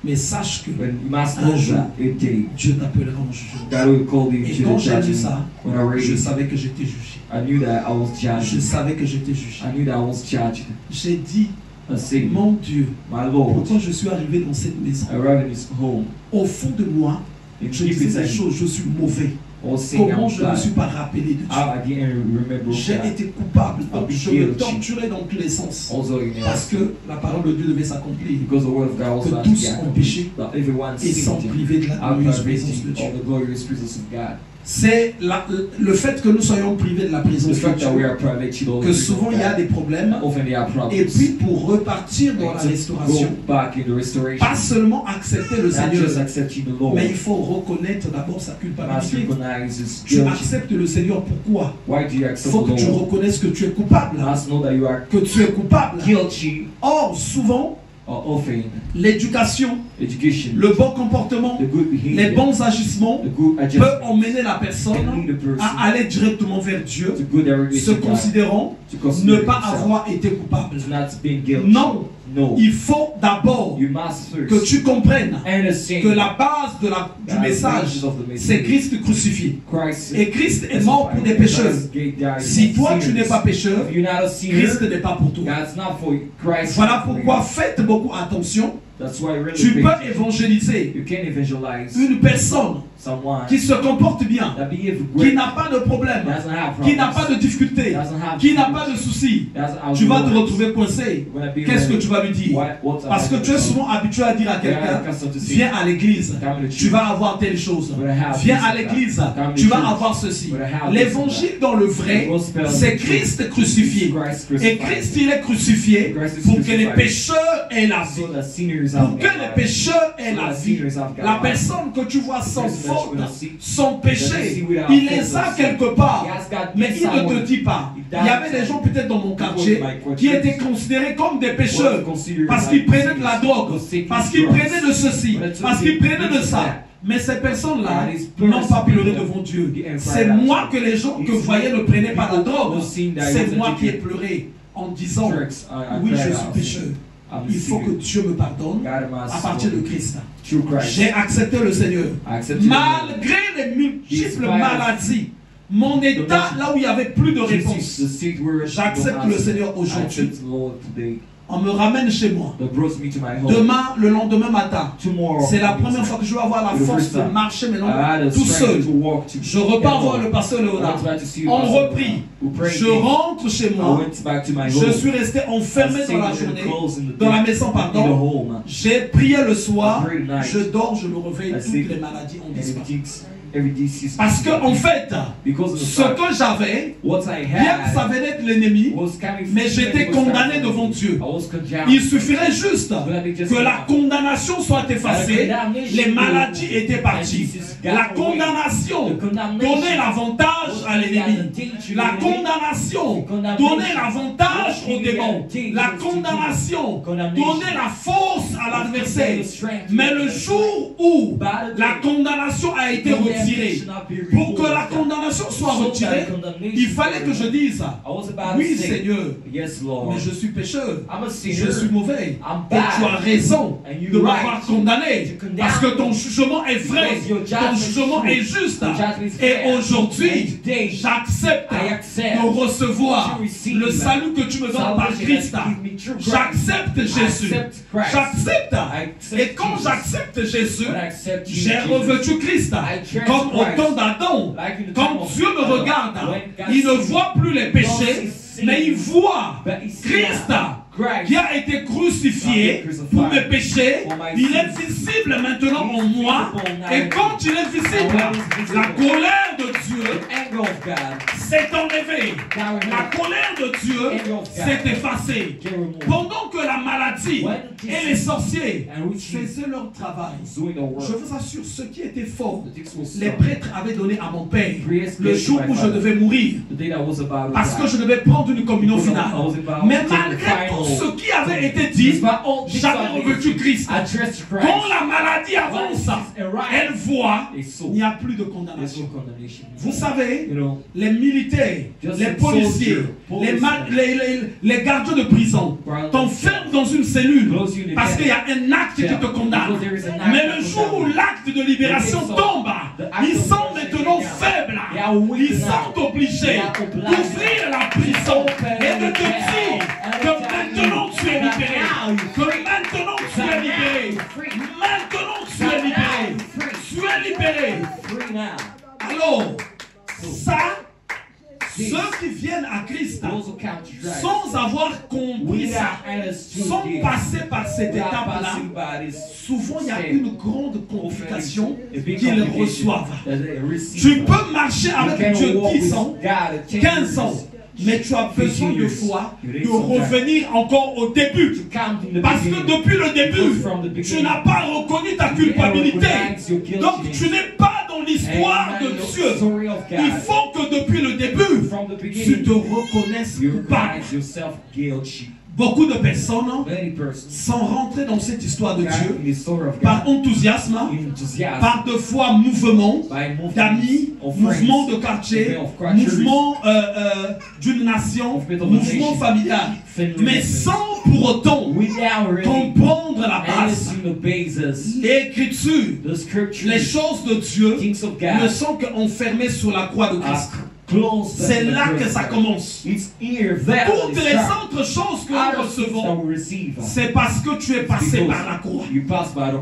Speaker 2: Mais sache que
Speaker 3: when you must
Speaker 2: un
Speaker 3: know
Speaker 2: jour,
Speaker 3: that a day
Speaker 2: Dieu t'appellera en jugeant.
Speaker 3: God will call you
Speaker 2: Et
Speaker 3: to
Speaker 2: quand
Speaker 3: the
Speaker 2: j'ai lu
Speaker 3: judgment.
Speaker 2: ça,
Speaker 3: When I read
Speaker 2: je
Speaker 3: it,
Speaker 2: savais que j'étais jugé.
Speaker 3: I knew that I was
Speaker 2: Je
Speaker 3: judged.
Speaker 2: savais que j'étais jugé.
Speaker 3: I knew that I was judged.
Speaker 2: J'ai dit,
Speaker 3: I said,
Speaker 2: mon Dieu,
Speaker 3: my Lord,
Speaker 2: pourquoi je suis arrivé dans cette maison?
Speaker 3: I arrived in His home.
Speaker 2: Au fond de moi,
Speaker 3: In
Speaker 2: je
Speaker 3: deep
Speaker 2: disais des
Speaker 3: inside,
Speaker 2: choses, je suis mauvais.
Speaker 3: I was saying
Speaker 2: Comment
Speaker 3: I'm
Speaker 2: je ne me
Speaker 3: bad.
Speaker 2: suis pas rappelé de Dieu?
Speaker 3: I didn't remember
Speaker 2: J'ai
Speaker 3: that.
Speaker 2: été coupable, donc
Speaker 3: I'll be
Speaker 2: je me
Speaker 3: guilty.
Speaker 2: torturais dans tous les sens.
Speaker 3: Also,
Speaker 2: Parce que la parole de Dieu devait s'accomplir.
Speaker 3: because the word of God was
Speaker 2: Que
Speaker 3: about
Speaker 2: tous
Speaker 3: to be
Speaker 2: ont péché
Speaker 3: that everyone
Speaker 2: et sont
Speaker 3: sinned
Speaker 2: privés de la
Speaker 3: out
Speaker 2: glorieuse
Speaker 3: of
Speaker 2: présence de Dieu.
Speaker 3: the glorious presence of God.
Speaker 2: C'est le fait que nous soyons privés de la
Speaker 3: The
Speaker 2: présence de
Speaker 3: fact that we
Speaker 2: Dieu,
Speaker 3: are private to the
Speaker 2: que souvent il y a des problèmes,
Speaker 3: often they are problems.
Speaker 2: et puis pour repartir dans la
Speaker 3: And to
Speaker 2: restauration,
Speaker 3: go back in the restoration,
Speaker 2: pas seulement accepter le
Speaker 3: not
Speaker 2: Seigneur,
Speaker 3: just accepting the Lord,
Speaker 2: mais il faut reconnaître d'abord sa
Speaker 3: must
Speaker 2: culpabilité.
Speaker 3: recognize His
Speaker 2: Tu
Speaker 3: guilt.
Speaker 2: acceptes le Seigneur, pourquoi?
Speaker 3: Why do you
Speaker 2: Il
Speaker 3: accept
Speaker 2: faut que
Speaker 3: the
Speaker 2: tu
Speaker 3: Lord?
Speaker 2: reconnaisses que tu es coupable,
Speaker 3: You must know that you are
Speaker 2: que tu es coupable.
Speaker 3: guilty
Speaker 2: Or, souvent,
Speaker 3: or often.
Speaker 2: l'éducation,
Speaker 3: Education,
Speaker 2: le bon comportement,
Speaker 3: the good
Speaker 2: les
Speaker 3: behavior,
Speaker 2: bons agissements
Speaker 3: the good
Speaker 2: peut
Speaker 3: adjustment,
Speaker 2: emmener la
Speaker 3: can
Speaker 2: personne
Speaker 3: lead the person
Speaker 2: à aller directement vers Dieu,
Speaker 3: to go directly
Speaker 2: se
Speaker 3: to God,
Speaker 2: considérant
Speaker 3: to
Speaker 2: ne
Speaker 3: consider
Speaker 2: pas
Speaker 3: himself,
Speaker 2: avoir été coupable.
Speaker 3: to not being guilty.
Speaker 2: Non,
Speaker 3: No,
Speaker 2: il faut d'abord
Speaker 3: you must
Speaker 2: que
Speaker 3: first
Speaker 2: tu comprennes
Speaker 3: understand
Speaker 2: que la base du
Speaker 3: the
Speaker 2: message,
Speaker 3: basis of the
Speaker 2: c'est
Speaker 3: message.
Speaker 2: Christ crucifié.
Speaker 3: Christ
Speaker 2: Et Christ est mort pour des pécheurs. Si toi tu n'es pas pécheur,
Speaker 3: if you're not a sinner,
Speaker 2: Christ n'est pas pour toi.
Speaker 3: God's not for you. Christ.
Speaker 2: Voilà pourquoi faites beaucoup attention.
Speaker 3: That's why really
Speaker 2: Tu
Speaker 3: pay
Speaker 2: peux
Speaker 3: attention.
Speaker 2: évangéliser
Speaker 3: You can evangelize
Speaker 2: une personne
Speaker 3: someone
Speaker 2: qui se comporte bien,
Speaker 3: that behave
Speaker 2: qui
Speaker 3: great,
Speaker 2: n'a pas de problème,
Speaker 3: doesn't have
Speaker 2: qui n'a
Speaker 3: problems,
Speaker 2: pas de difficulté,
Speaker 3: doesn't have
Speaker 2: qui n'a
Speaker 3: problems,
Speaker 2: pas de soucis.
Speaker 3: doesn't have
Speaker 2: Tu vas te
Speaker 3: worries.
Speaker 2: retrouver coincé.
Speaker 3: You're gonna be
Speaker 2: Qu'est-ce que
Speaker 3: ready.
Speaker 2: tu vas lui dire?
Speaker 3: What's
Speaker 2: Parce que tu es souvent habitué à dire à quelqu'un, viens à l'église, tu vas avoir telle chose. Viens à l'église, tu vas avoir ceci. L'évangile dans le vrai, c'est Christ crucifié. Et Christ, il est crucifié pour que les pécheurs aient la vie.
Speaker 3: So the sinners
Speaker 2: Pour
Speaker 3: have
Speaker 2: que les pécheurs aient la vie. La personne que tu vois sans faute, sans péché, il les a quelque part. Mais il ne te dit pas. Il y avait des gens peut-être dans mon quartier qui étaient considérés comme des pécheurs parce qu'ils prenaient de la drogue, parce qu'ils prenaient de ceci, parce qu'ils prenaient de ça. Mais ces personnes-là n'ont pas pleuré devant Dieu. C'est moi que les gens que vous voyez ne prenaient pas la drogue. C'est moi qui ai pleuré en disant, oui, je suis pécheur. Il faut que Dieu me pardonne à partir de Christ. J'ai accepté le Seigneur. Malgré les multiples maladies, mon état là où il n'y avait plus de réponse, j'accepte le Seigneur aujourd'hui. On me ramène chez moi. Demain, le lendemain matin, c'est la première fois que je vais avoir la force de marcher maintenant tout seul. Je repars voir le pasteur Léonard. On reprit. Je rentre chez moi. Je suis resté enfermé dans la journée, dans la maison, pardon. J'ai prié le soir. Je dors, je me réveille, toutes les maladies ont disparu. Parce que en fait, ce que j'avais, bien que ça venait de l'ennemi, mais j'étais condamné devant Dieu. Il suffirait juste que la condamnation soit effacée, les maladies étaient parties. La condamnation donnait l'avantage à l'ennemi. La condamnation donnait l'avantage aux démons. La condamnation donnait la force à l'adversaire. Mais le jour où la condamnation a été retirée, pour que la condamnation soit retirée, il fallait que je dise, oui Seigneur, mais je suis pécheur, je suis mauvais, et tu as raison de m'avoir condamné, parce que ton jugement est vrai, ton jugement est juste, et aujourd'hui, j'accepte de recevoir le salut que tu me donnes par Christ. J'accepte Jésus, j'accepte, et quand j'accepte Jésus, j'ai revêtu Christ. Comme au temps d'Adam, quand Dieu me regarde, il ne voit plus les péchés, mais il voit Christ qui a été crucifié pour mes péchés. Il est visible maintenant en moi. Et quand il est visible, la colère de Dieu s'est enlevée. La colère de Dieu s'est effacée. Pendant que la
Speaker 1: maladie et les sorciers
Speaker 2: faisaient leur travail.
Speaker 3: doing the work.
Speaker 2: Je vous assure, ce qui était fort,
Speaker 3: The things was
Speaker 2: les
Speaker 3: done.
Speaker 2: prêtres avaient donné à mon père
Speaker 3: Priests
Speaker 2: le
Speaker 3: gave
Speaker 2: jour
Speaker 3: to my
Speaker 2: où je
Speaker 3: father.
Speaker 2: devais mourir.
Speaker 3: The day that was about to
Speaker 2: Parce
Speaker 3: die.
Speaker 2: que je devais prendre une communion
Speaker 3: Because
Speaker 2: finale.
Speaker 3: I was about
Speaker 2: Mais
Speaker 3: to take
Speaker 2: malgré
Speaker 3: the
Speaker 2: tout
Speaker 3: final.
Speaker 2: ce qui avait été dit,
Speaker 3: Despite all this
Speaker 2: j'avais
Speaker 3: I
Speaker 2: revêtu Christ.
Speaker 3: dressed
Speaker 2: Quand
Speaker 3: Christ.
Speaker 2: la maladie avance, elle voit,
Speaker 3: They saw.
Speaker 2: il n'y a plus de
Speaker 3: There's
Speaker 2: condamnation.
Speaker 3: no condemnation.
Speaker 2: Vous savez,
Speaker 3: You know,
Speaker 2: les militaires,
Speaker 3: Just
Speaker 2: les
Speaker 3: like
Speaker 2: policiers,
Speaker 3: soldiers,
Speaker 2: les gardiens de prison t'enferment dans une cellule parce qu'il y a un acte qui te condamne. Mais le jour où l'acte de libération tombe, ils sont maintenant faibles. Ils sont obligés d'ouvrir la prison et de te dire que maintenant tu es libéré. Que maintenant tu es libéré. Maintenant tu es libéré. Tu es libéré.
Speaker 3: free now.
Speaker 2: Alors, ça, ceux qui viennent à Christ,
Speaker 3: Those who count to drive.
Speaker 2: sans avoir compris ça, sont passés par cette étape-là, souvent il y a une grande complication qu'ils reçoivent. Tu peux marcher avec Dieu 10 ans, 15 ans, mais tu as besoin de foi de revenir encore au début. Parce que depuis le début, tu n'as pas reconnu ta culpabilité. Donc tu n'es pas dans l'histoire de Dieu. Il faut que depuis le début, tu te reconnaisses coupable. Beaucoup de personnes sont rentrées dans cette histoire de Dieu par enthousiasme, par de foi mouvement d'amis, mouvement de quartier, mouvement d'une nation, mouvement familial, mais sans pour autant comprendre la base. L'écriture, les choses de Dieu ne sont qu'enfermées sur la croix de Christ. C'est là que ça commence. Toutes les autres choses que nous recevons, c'est parce que tu es passé par la croix.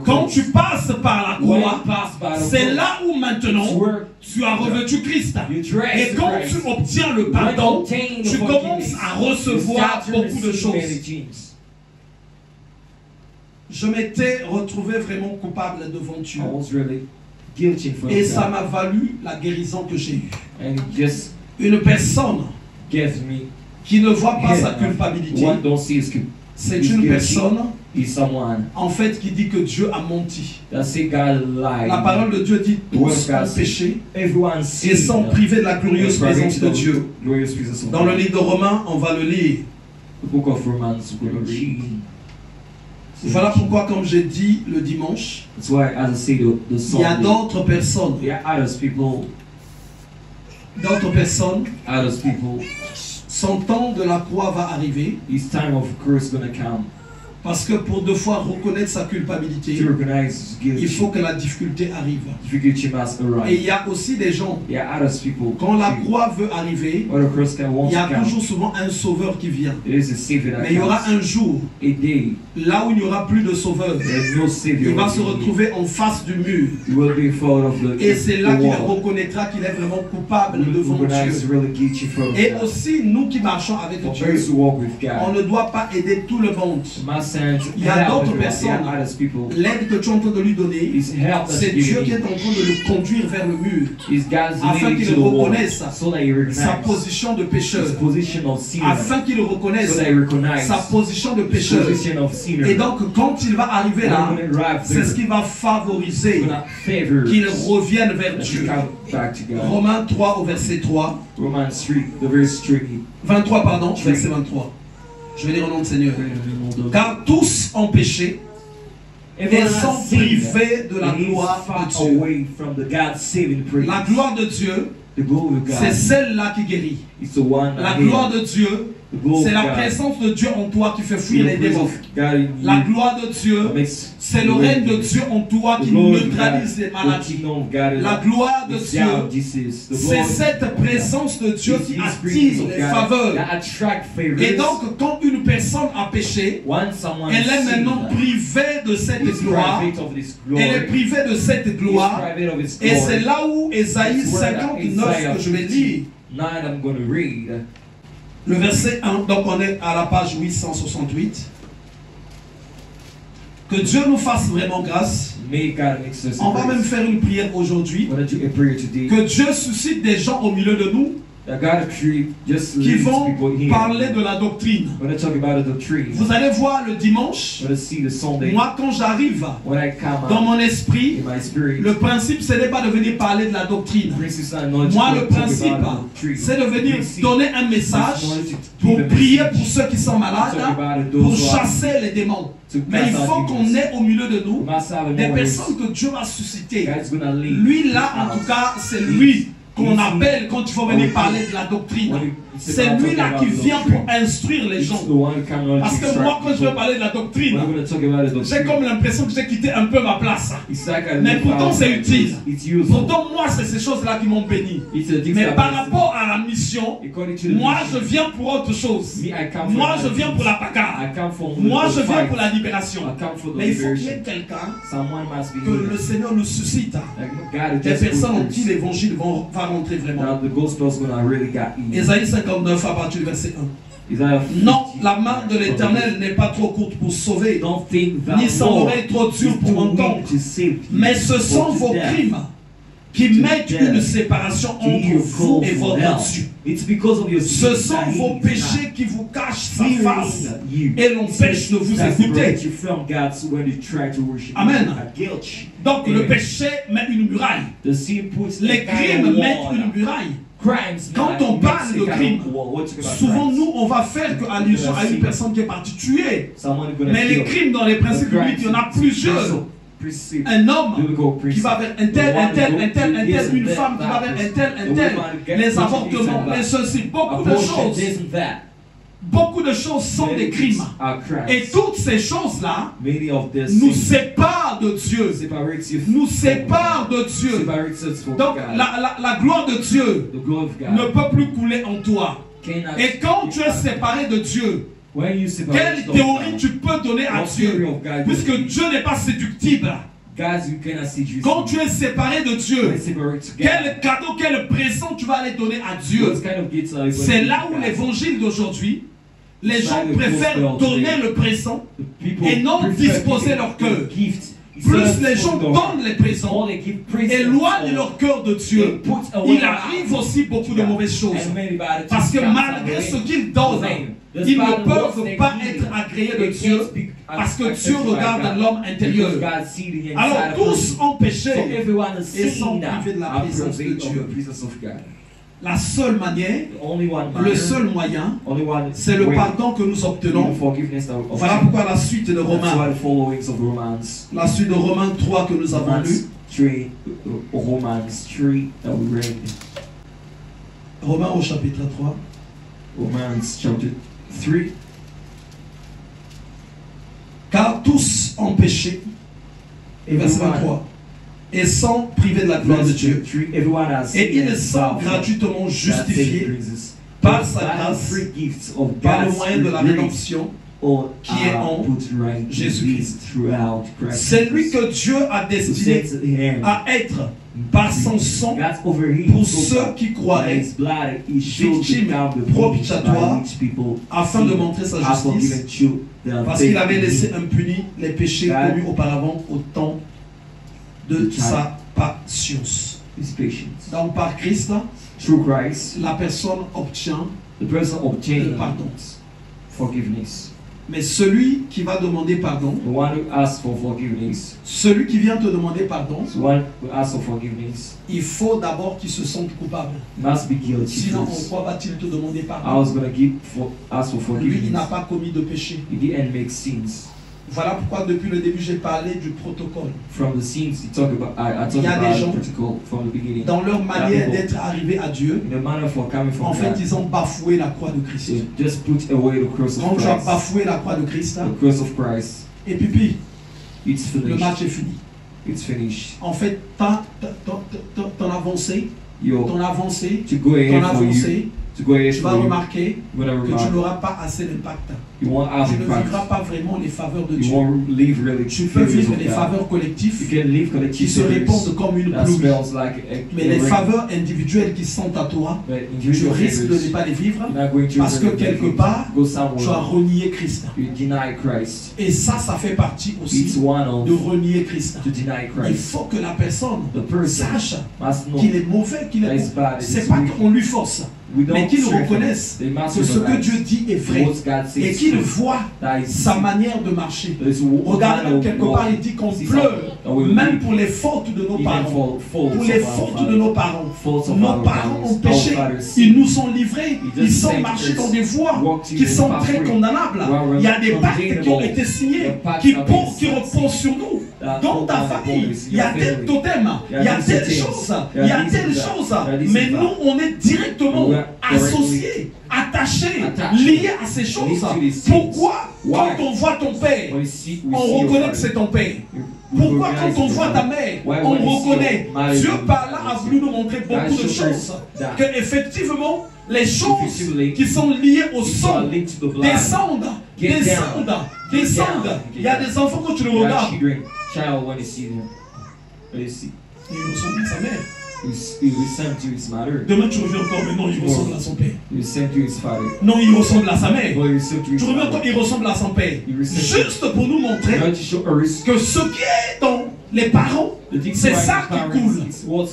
Speaker 2: Quand tu passes par la croix, c'est là où maintenant tu as revêtu Christ. Et quand tu obtiens le pardon, tu commences à recevoir beaucoup de choses. Je m'étais retrouvé vraiment coupable devant Dieu. Et ça m'a valu la guérison que j'ai eue. Une personne qui ne voit pas sa culpabilité, c'est une personne en fait qui dit que Dieu a menti. La parole de Dieu dit tous ont péché et sont privés de la glorieuse présence de Dieu. Dans le livre de Romains, on va le lire. Voilà pourquoi, comme j'ai dit le dimanche, il y a d'autres personnes, son temps de la croix va arriver, parce que pour deux fois reconnaître sa culpabilité, il faut que la difficulté arrive. Et il y a aussi des gens, quand la croix veut arriver, il y a toujours souvent un sauveur qui vient. Mais il y aura un jour, là où il n'y aura plus de sauveur, il va se retrouver en face du mur. Et c'est là qu'il reconnaîtra qu'il est vraiment coupable devant Dieu. Et aussi, nous qui marchons avec Dieu, on ne doit pas aider tout le monde. Il y a d'autres personnes, l'aide que tu es en train de lui donner, c'est Dieu qui est en train de le conduire vers le mur, afin qu'il reconnaisse sa position de pécheur, afin qu'il reconnaisse sa position de pécheur. Et donc quand il va arriver là, c'est ce qui va favoriser qu'il revienne vers Dieu. Romains 3 au verset 3. 23 pardon, verset 23. Je vais lire au nom du Seigneur. Car tous ont péché et sont privés de la gloire de Dieu. La gloire de Dieu, c'est celle-là qui guérit. La gloire de Dieu, c'est la présence de Dieu en toi qui fait fuir les démons. La gloire de Dieu, c'est le règne de Dieu en toi qui neutralise les maladies. La gloire de Dieu, c'est cette présence de Dieu qui attire les faveurs. Et donc, quand une personne a péché, elle est maintenant privée de cette gloire. Elle est privée de cette gloire. Et c'est là où Ésaïe 59 que je vais lire. Le verset 1, donc on est à la page 868. Que Dieu nous fasse vraiment grâce. On va même faire une prière aujourd'hui. Que Dieu suscite des gens au milieu de nous
Speaker 1: qui vont parler de la doctrine. Vous allez voir le dimanche, moi quand j'arrive dans mon esprit, le principe ce n'est pas de venir parler de la doctrine. Moi le principe c'est de venir donner un message pour prier pour ceux qui sont malades, pour chasser les démons. Mais il faut qu'on ait au milieu de nous des personnes que Dieu va susciter. Lui là en tout cas c'est lui qu'on appelle quand il faut venir parler de la doctrine. C'est lui là qui vient pour instruire les gens. Parce que moi quand je veux parler de la doctrine, j'ai comme l'impression que j'ai quitté un peu ma place. Mais pourtant c'est utile. Pourtant moi c'est ces choses là qui m'ont béni. Mais par rapport à la mission, moi je viens pour autre chose. Moi je viens pour la bagarre. Moi je viens pour la libération. Mais il faut qu'il y ait quelqu'un que le Seigneur nous suscite. Des personnes en qui l'évangile va rentrer vraiment. Ésaïe 59 à partir du verset 1. Non, la main de l'Éternel n'est pas trop courte pour sauver, ni son oreille trop dure pour entendre. Mais ce sont vos crimes qui mettent une séparation entre vous et votre Dieu. Ce sont vos péchés qui vous cachent sa face et l'empêchent de vous écouter. Amen. Donc le péché met une muraille. Les crimes mettent une muraille. Quand on parle de crime, souvent nous on va faire allusion à une personne qui est partie tuer. Mais les crimes dans les principes bibliques, il y en a plusieurs. Un homme qui va vers un tel, une femme qui va vers un tel, les avortements, mais ceci, beaucoup de choses. Beaucoup de choses sont des crimes. Et toutes ces choses-là nous séparent de Dieu. Nous séparent de Dieu. Donc la gloire de Dieu ne peut plus couler en toi. Et quand tu es séparé de Dieu, quelle théorie tu peux donner à Dieu? Puisque Dieu n'est pas séductible. Quand tu es séparé de Dieu, quel cadeau, quel présent tu vas aller donner à Dieu? C'est là où l'évangile d'aujourd'hui, les gens préfèrent donner le présent et non disposer leur cœur. Plus les gens donnent les présents, éloignent leur cœur de Dieu, il arrive aussi beaucoup de mauvaises choses. Parce que malgré ce qu'ils donnent, ils ne peuvent pas être agréés de Dieu, parce que Dieu regarde l'homme intérieur. Alors tous ont péché et sont privés de la présence de Dieu. La seule manière, le seul moyen, c'est le pardon que nous obtenons. Voilà pourquoi la suite de Romains, la suite de Romains 3 que nous avons lu, Romains au chapitre 3. Car tous ont péché, et verset 23, et sont privés de la gloire de Dieu, et ils sont gratuitement justifiés par sa grâce, par le moyen de la rédemption qui est en Jésus-Christ. C'est lui que Dieu a destiné à être par son sang pour ceux qui croiraient, victime propitiatoire, afin de montrer sa justice, parce qu'il avait laissé impunis les péchés commis auparavant au temps de sa patience. Donc par Christ, la personne obtient le pardon. Mais celui qui va demander pardon, celui qui vient te demander pardon, il faut d'abord qu'il se sente coupable. Sinon, pourquoi va-t-il te demander pardon? Lui, il n'a pas commis de péché. Voilà pourquoi depuis le début j'ai parlé du protocole. Il y a des gens, dans leur manière d'être arrivés à Dieu, en fait ils ont bafoué la croix de Christ. Quand tu as bafoué la croix de Christ, et puis le match est fini. En fait, ton avancé, tu vas remarquer que tu n'auras pas assez d'impact. Tu ne vivras pas vraiment les faveurs de Dieu. Tu peux vivre les faveurs collectives qui se répandent comme une pluie. Mais les faveurs individuelles qui sont à toi, tu risques de ne pas les vivre parce que quelque part, tu as renié Christ. Et ça fait partie aussi de renier Christ. Il faut que la personne sache qu'il est mauvais, c'est pas qu'on lui force.
Speaker 2: mais qu'ils reconnaissent que ce que Dieu dit est vrai et qu'ils voient sa manière de marcher. Regardez, quelque part, il dit qu'on pleure, même pour les fautes de nos parents. Pour les fautes de nos parents. Nos parents ont péché, ils nous sont livrés, ils ont marché dans des voies qui sont très condamnables. Il y a des pactes qui ont été signés, qui reposent sur nous. Dans ta famille, il y a tel totem, il y a telle chose, il y a telle chose. Mais nous, on est directement associés, attachés, liés à ces choses. Pourquoi, quand on voit ton père, on reconnaît que c'est ton père? Pourquoi quand on voit ta mère, on reconnaît? Dieu par là a voulu nous montrer beaucoup de choses. Que effectivement, les choses qui sont liées au sang descendent. Il y a des enfants, quand tu le regardes, il ressemble à sa mère. Demain tu reviens encore, mais non, il ressemble à son père. Non, il ressemble à sa mère. Tu reviens encore, il ressemble à son père. Juste pour nous montrer que ce qui est dans les parents, c'est ça qui coule.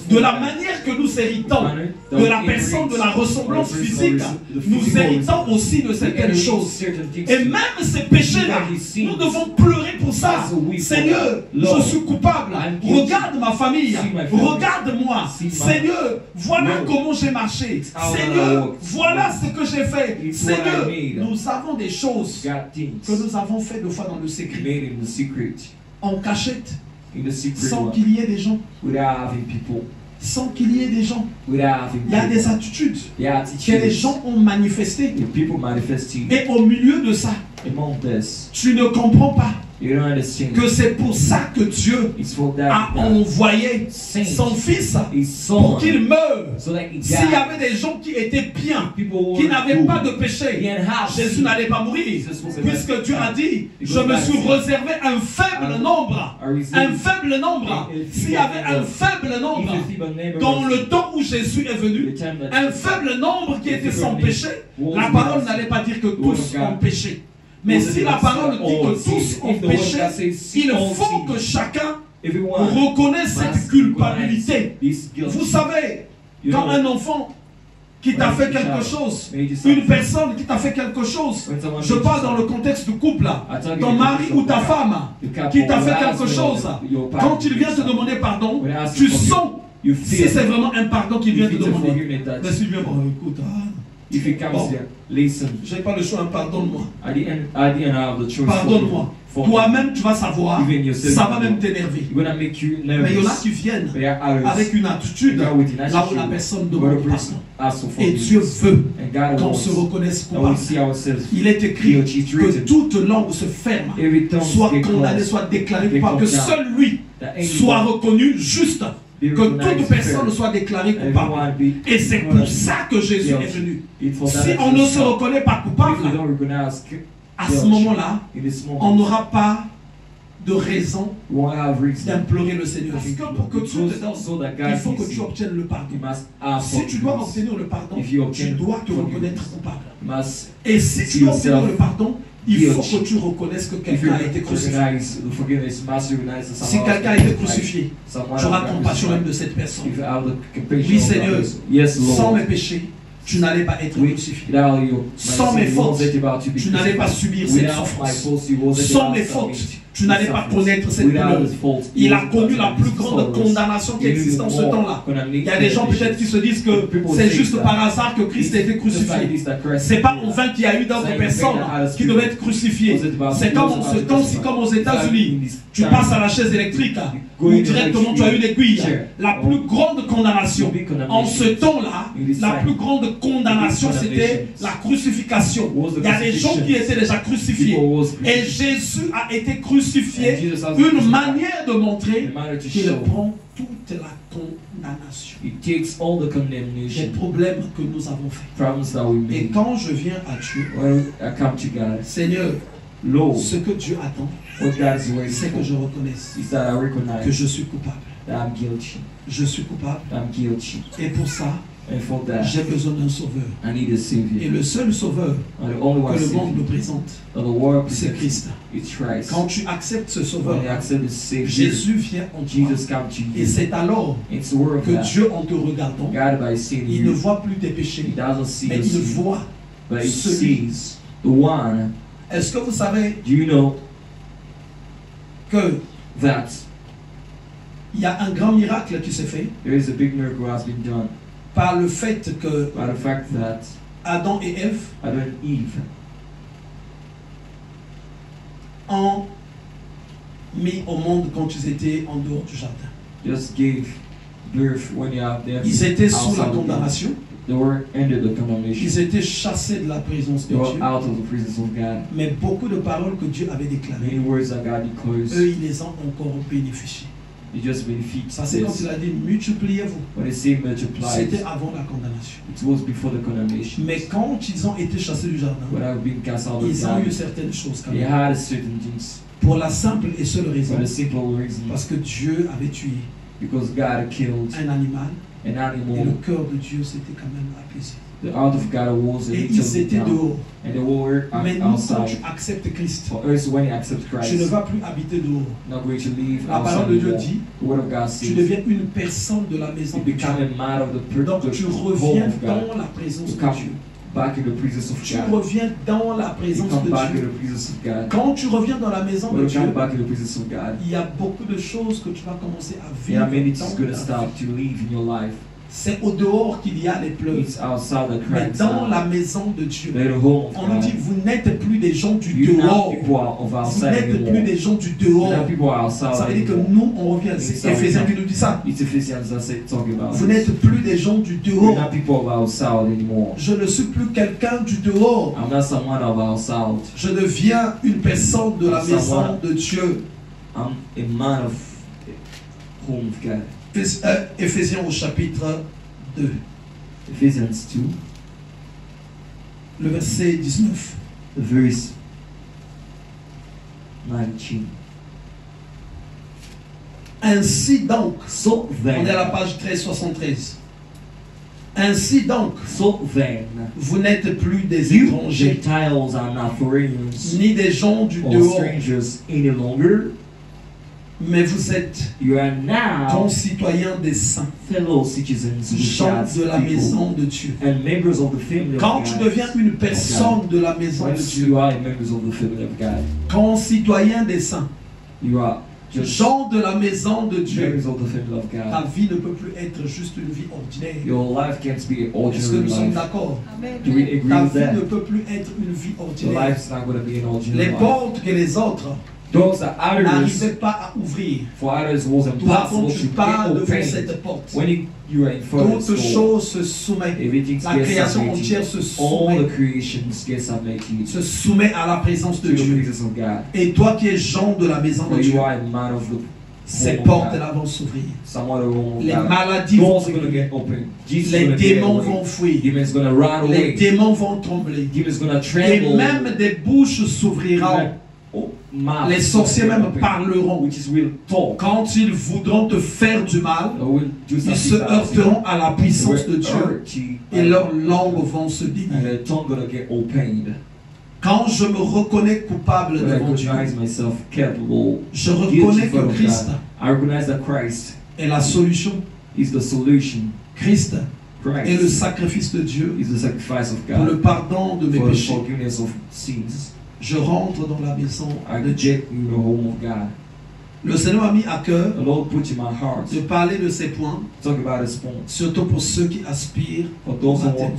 Speaker 2: De la manière que nous héritons de la personne, de la ressemblance physique, nous héritons aussi de certaines choses. Et même ces péchés-là, nous devons pleurer pour ça. Seigneur, je suis coupable. Regarde ma famille. Regarde-moi. Seigneur, voilà comment j'ai marché. Seigneur, voilà ce que j'ai fait. Seigneur, nous avons des choses que nous avons fait deux fois dans le secret. En cachette. Sans qu'il y ait des gens. Sans qu'il y ait des gens. Il y a des attitudes que les gens ont manifestées. Et au milieu de ça, tu ne comprends pas que c'est pour ça que Dieu a envoyé son fils pour qu'il meure. S'il y avait des gens qui étaient bien, qui n'avaient pas de péché, Jésus n'allait pas mourir. Puisque Dieu a dit, je me suis réservé un faible nombre. Un faible nombre. S'il y avait un faible nombre dans le temps où Jésus est venu, un faible nombre qui était sans péché, la parole n'allait pas dire que tous ont péché. Mais si la parole dit que tous ont péché, il faut que chacun reconnaisse cette culpabilité. Vous savez, quand un enfant qui t'a fait quelque chose, une personne qui t'a fait quelque chose, je parle dans le contexte du couple, ton mari ou ta femme qui t'a fait quelque chose, quand il vient te demander pardon, tu sens si c'est vraiment un pardon qu'il vient te demander. Mais si bien, écoute, j'ai pas le choix, pardonne-moi. Pardonne-moi. Toi-même, tu vas savoir, ça va même t'énerver. Mais il y en a qui viennent avec une attitude là où la personne demande pardon. Et Dieu veut qu'on se reconnaisse coupable. Il est écrit que toute langue se ferme, soit condamnée, soit déclarée coupable, que seul lui soit reconnu juste. Que toute personne soit déclarée coupable. Et c'est pour ça que Jésus est venu. Si on ne se reconnaît pas coupable, à ce moment-là, on n'aura pas de raison d'implorer le Seigneur. Parce que pour que tu te donnes, il faut que tu obtiennes le pardon. Si tu dois obtenir le pardon, tu dois te reconnaître coupable. Et si tu dois obtenir le pardon, il faut que tu reconnaisses que quelqu'un a été crucifié. Si quelqu'un a été crucifié, tu auras compassion même de cette personne. Oui, Seigneur, sans mes péchés, tu n'allais pas être crucifié. Sans mes fautes, tu n'allais pas subir cette souffrance. Sans mes fautes, tu n'allais pas connaître cette douleur. Il a connu la plus grande condamnation qui existe en ce temps-là. Il y a des gens peut-être qui se disent que c'est juste par hasard que Christ a été crucifié. C'est pas en vain qu'il y a eu d'autres personnes qui devaient être crucifiées. C'est comme en ce temps-ci, comme aux États-Unis. Tu passes à la chaise électrique ou directement tu as une aiguille. La plus grande condamnation en ce temps-là, la plus grande condamnation c'était la crucifixion. Il y a des gens qui étaient déjà crucifiés et Jésus a été crucifié. Une manière de montrer qu'il prend toute la condamnation des problèmes que nous avons faits. Et quand je viens à Dieu, Seigneur, ce que Dieu attend, c'est que je reconnaisse que je suis coupable. Je suis coupable. Et pour ça,
Speaker 3: And for that,
Speaker 2: j'ai besoin d'un sauveur.
Speaker 3: I need a
Speaker 2: Et
Speaker 3: Savior.
Speaker 2: le seul sauveur
Speaker 3: And the only one
Speaker 2: que le monde
Speaker 3: Savior
Speaker 2: nous présente,
Speaker 3: that the world
Speaker 2: c'est
Speaker 3: presents
Speaker 2: Christ.
Speaker 3: is Christ.
Speaker 2: Quand tu acceptes ce sauveur,
Speaker 3: When you accept the Savior,
Speaker 2: Jésus vient en toi.
Speaker 3: Jesus comes to
Speaker 2: Et
Speaker 3: you.
Speaker 2: c'est alors
Speaker 3: It's the word of
Speaker 2: que
Speaker 3: God.
Speaker 2: Dieu, en te regardant,
Speaker 3: God by seeing
Speaker 2: il ne
Speaker 3: you,
Speaker 2: voit plus tes
Speaker 3: He
Speaker 2: péchés,
Speaker 3: doesn't see
Speaker 2: mais
Speaker 3: your
Speaker 2: il
Speaker 3: sin,
Speaker 2: voit
Speaker 3: but He
Speaker 2: celui.
Speaker 3: sees the one.
Speaker 2: Est-ce que vous savez
Speaker 3: Do you know
Speaker 2: qu'il
Speaker 3: that
Speaker 2: y a un grand miracle qui s'est fait
Speaker 3: there is a big miracle has been done
Speaker 2: par le fait que
Speaker 3: by the fact that
Speaker 2: Adam et Ève
Speaker 3: Adam and Eve
Speaker 2: ont mis au monde quand ils étaient en dehors du jardin.
Speaker 3: just gave birth when they have
Speaker 2: Ils étaient sous la condamnation,
Speaker 3: They were under the condemnation.
Speaker 2: ils étaient chassés de la présence de
Speaker 3: They were
Speaker 2: Dieu.
Speaker 3: out of the presence of God.
Speaker 2: Mais beaucoup de paroles que Dieu avait déclarées,
Speaker 3: Many words that God declares,
Speaker 2: eux, ils les ont encore bénéficiées.
Speaker 3: they just benefit
Speaker 2: Ça, c'est quand
Speaker 3: this.
Speaker 2: il a dit multipliez-vous.
Speaker 3: When they say multiply,
Speaker 2: C'était avant la condamnation.
Speaker 3: it was before the condemnation.
Speaker 2: Mais quand ils ont été chassés du jardin,
Speaker 3: When I've been cast out of
Speaker 2: ils ont eu
Speaker 3: God,
Speaker 2: certaines choses quand
Speaker 3: they
Speaker 2: même.
Speaker 3: had certain things
Speaker 2: Pour la simple et seule raison,
Speaker 3: for the simple reason
Speaker 2: parce que Dieu avait tué
Speaker 3: because God killed
Speaker 2: un animal
Speaker 3: an
Speaker 2: et le
Speaker 3: animal.
Speaker 2: cœur de Dieu s'était quand même apaisé.
Speaker 3: The heart of God was a
Speaker 2: Et
Speaker 3: little
Speaker 2: ils étaient
Speaker 3: down,
Speaker 2: dehors.
Speaker 3: and they were
Speaker 2: Mais nous, quand
Speaker 3: outside.
Speaker 2: tu acceptes Christ,
Speaker 3: For us, when you accept
Speaker 2: tu ne
Speaker 3: Christ,
Speaker 2: vas plus habiter dehors.
Speaker 3: not going to leave
Speaker 2: La parole
Speaker 3: outside
Speaker 2: de Dieu
Speaker 3: anymore.
Speaker 2: dit,
Speaker 3: The word of God
Speaker 2: tu
Speaker 3: says,
Speaker 2: deviens une personne de la maison
Speaker 3: you
Speaker 2: de Dieu.
Speaker 3: become a man of the
Speaker 2: Donc tu
Speaker 3: home
Speaker 2: reviens
Speaker 3: of God.
Speaker 2: dans la présence
Speaker 3: You
Speaker 2: de
Speaker 3: come
Speaker 2: Dieu.
Speaker 3: back in the presence of
Speaker 2: Tu
Speaker 3: God.
Speaker 2: reviens dans la
Speaker 3: You
Speaker 2: présence
Speaker 3: come
Speaker 2: de
Speaker 3: back in
Speaker 2: Dieu.
Speaker 3: the presence of God.
Speaker 2: Quand tu reviens dans la maison de
Speaker 3: When you
Speaker 2: Dieu,
Speaker 3: come back in the presence of God,
Speaker 2: il y a beaucoup de choses que tu vas commencer à
Speaker 3: there are many
Speaker 2: vivre
Speaker 3: things
Speaker 2: dans
Speaker 3: going to
Speaker 2: ta
Speaker 3: start
Speaker 2: vie.
Speaker 3: to live in your life.
Speaker 2: C'est au dehors qu'il y a les pleurs.
Speaker 3: It's outside the
Speaker 2: Mais
Speaker 3: cracks.
Speaker 2: dans la maison de Dieu,
Speaker 3: They're the home of
Speaker 2: on nous dit,
Speaker 3: God.
Speaker 2: vous n'êtes plus des gens du
Speaker 3: You're not
Speaker 2: dehors.
Speaker 3: people of
Speaker 2: Vous
Speaker 3: outside
Speaker 2: n'êtes plus
Speaker 3: anymore.
Speaker 2: des gens du
Speaker 3: You're
Speaker 2: dehors.
Speaker 3: not people outside
Speaker 2: Ça veut dire que
Speaker 3: anymore.
Speaker 2: nous, on revient. C'est
Speaker 3: Exactement.
Speaker 2: Éphésiens qui nous dit ça.
Speaker 3: It's Ephesians that talking about
Speaker 2: Vous
Speaker 3: this.
Speaker 2: n'êtes plus des gens du
Speaker 3: We're
Speaker 2: dehors.
Speaker 3: not people of outside anymore.
Speaker 2: Je ne suis plus quelqu'un du dehors.
Speaker 3: I'm not someone of outside.
Speaker 2: Je deviens une personne de la maison de Dieu.
Speaker 3: I'm a man of home of God.
Speaker 2: Éphésiens au chapitre 2,
Speaker 3: Ephesians 2,
Speaker 2: le verset 19.
Speaker 3: verse 19.
Speaker 2: Ainsi donc,
Speaker 3: So
Speaker 2: on est à la
Speaker 3: then,
Speaker 2: page 1373. Ainsi donc, vous n'êtes plus des
Speaker 3: you
Speaker 2: étrangers,
Speaker 3: Gentiles are not foreigners
Speaker 2: ni des gens du
Speaker 3: or
Speaker 2: dehors,
Speaker 3: strangers any longer.
Speaker 2: mais vous êtes
Speaker 3: You are now
Speaker 2: concitoyens des saints,
Speaker 3: fellow citizens with
Speaker 2: gens
Speaker 3: God's
Speaker 2: de la
Speaker 3: people
Speaker 2: maison de Dieu.
Speaker 3: and members of the family
Speaker 2: Quand
Speaker 3: of
Speaker 2: tu
Speaker 3: God.
Speaker 2: deviens une personne de la maison de
Speaker 3: Once
Speaker 2: Dieu,
Speaker 3: you are members of the family of God,
Speaker 2: concitoyens des saints,
Speaker 3: you are just
Speaker 2: gens de la maison de Dieu,
Speaker 3: members of the family of
Speaker 2: ta
Speaker 3: God.
Speaker 2: vie ne peut plus être juste une vie ordinaire.
Speaker 3: Your life can't be an
Speaker 2: Est-ce que
Speaker 3: ordinary
Speaker 2: nous sommes
Speaker 3: life.
Speaker 2: d'accord?
Speaker 3: Do we agree
Speaker 2: Ta
Speaker 3: with
Speaker 2: vie ne
Speaker 3: that?
Speaker 2: peut plus être une vie
Speaker 3: Your
Speaker 2: ordinaire.
Speaker 3: life's not going to be an
Speaker 2: Les
Speaker 3: ordinary life.
Speaker 2: portes que les autres
Speaker 3: Those that others,
Speaker 2: n'arrivaient pas à ouvrir,
Speaker 3: for others, was
Speaker 2: toi quand
Speaker 3: impossible
Speaker 2: tu
Speaker 3: to
Speaker 2: pars
Speaker 3: get
Speaker 2: devant
Speaker 3: open.
Speaker 2: cette porte,
Speaker 3: When you are in front of
Speaker 2: toute
Speaker 3: the door,
Speaker 2: chose se soumet.
Speaker 3: everything
Speaker 2: La
Speaker 3: gets
Speaker 2: création
Speaker 3: submitted.
Speaker 2: entière se
Speaker 3: All the
Speaker 2: soumet,
Speaker 3: creations get submitted
Speaker 2: se soumet à la présence
Speaker 3: to
Speaker 2: de
Speaker 3: the
Speaker 2: Dieu.
Speaker 3: presence of God.
Speaker 2: Et toi qui es Jean de la maison de
Speaker 3: For
Speaker 2: Dieu,
Speaker 3: you are a man of the
Speaker 2: ces
Speaker 3: home of
Speaker 2: portes
Speaker 3: God.
Speaker 2: là vont s'ouvrir.
Speaker 3: Someone of the home of
Speaker 2: Les
Speaker 3: God.
Speaker 2: maladies vont
Speaker 3: Doors are going to
Speaker 2: s'ouvrir.
Speaker 3: get open. Jesus is
Speaker 2: Les
Speaker 3: going to get
Speaker 2: démons
Speaker 3: away.
Speaker 2: vont fuir.
Speaker 3: Demons going to run
Speaker 2: Les
Speaker 3: away.
Speaker 2: démons vont trembler.
Speaker 3: Demons going to
Speaker 2: Et
Speaker 3: tremble.
Speaker 2: même des bouches s'ouvriront.
Speaker 3: Mouths
Speaker 2: Les sorciers
Speaker 3: will
Speaker 2: même
Speaker 3: open,
Speaker 2: parleront.
Speaker 3: which is will talk.
Speaker 2: Quand ils voudront te faire du mal,
Speaker 3: Or will do
Speaker 2: ils
Speaker 3: something
Speaker 2: se
Speaker 3: bad.
Speaker 2: heurteront à la puissance de Dieu
Speaker 3: Hurt you,
Speaker 2: et leurs langues vont se
Speaker 3: and
Speaker 2: délier.
Speaker 3: their tongue going to get opened.
Speaker 2: Quand je me reconnais coupable
Speaker 3: When I
Speaker 2: devant Dieu,
Speaker 3: recognize myself capable,
Speaker 2: je reconnais que Christ
Speaker 3: I recognize that Christ
Speaker 2: est la solution.
Speaker 3: is the solution.
Speaker 2: Christ est le
Speaker 3: Christ
Speaker 2: sacrifice de Dieu
Speaker 3: is the sacrifice of
Speaker 2: pour le
Speaker 3: God
Speaker 2: pardon de mes
Speaker 3: for the
Speaker 2: péchés.
Speaker 3: forgiveness of sins.
Speaker 2: Je rentre dans la maison
Speaker 3: I
Speaker 2: de Dieu.
Speaker 3: get in the home of God.
Speaker 2: Le Seigneur m'a mis à cœur
Speaker 3: The Lord put in my heart
Speaker 2: de parler de ces points,
Speaker 3: talk about His points
Speaker 2: surtout pour ceux qui aspirent
Speaker 3: for
Speaker 2: au
Speaker 3: those who
Speaker 2: baptême.
Speaker 3: want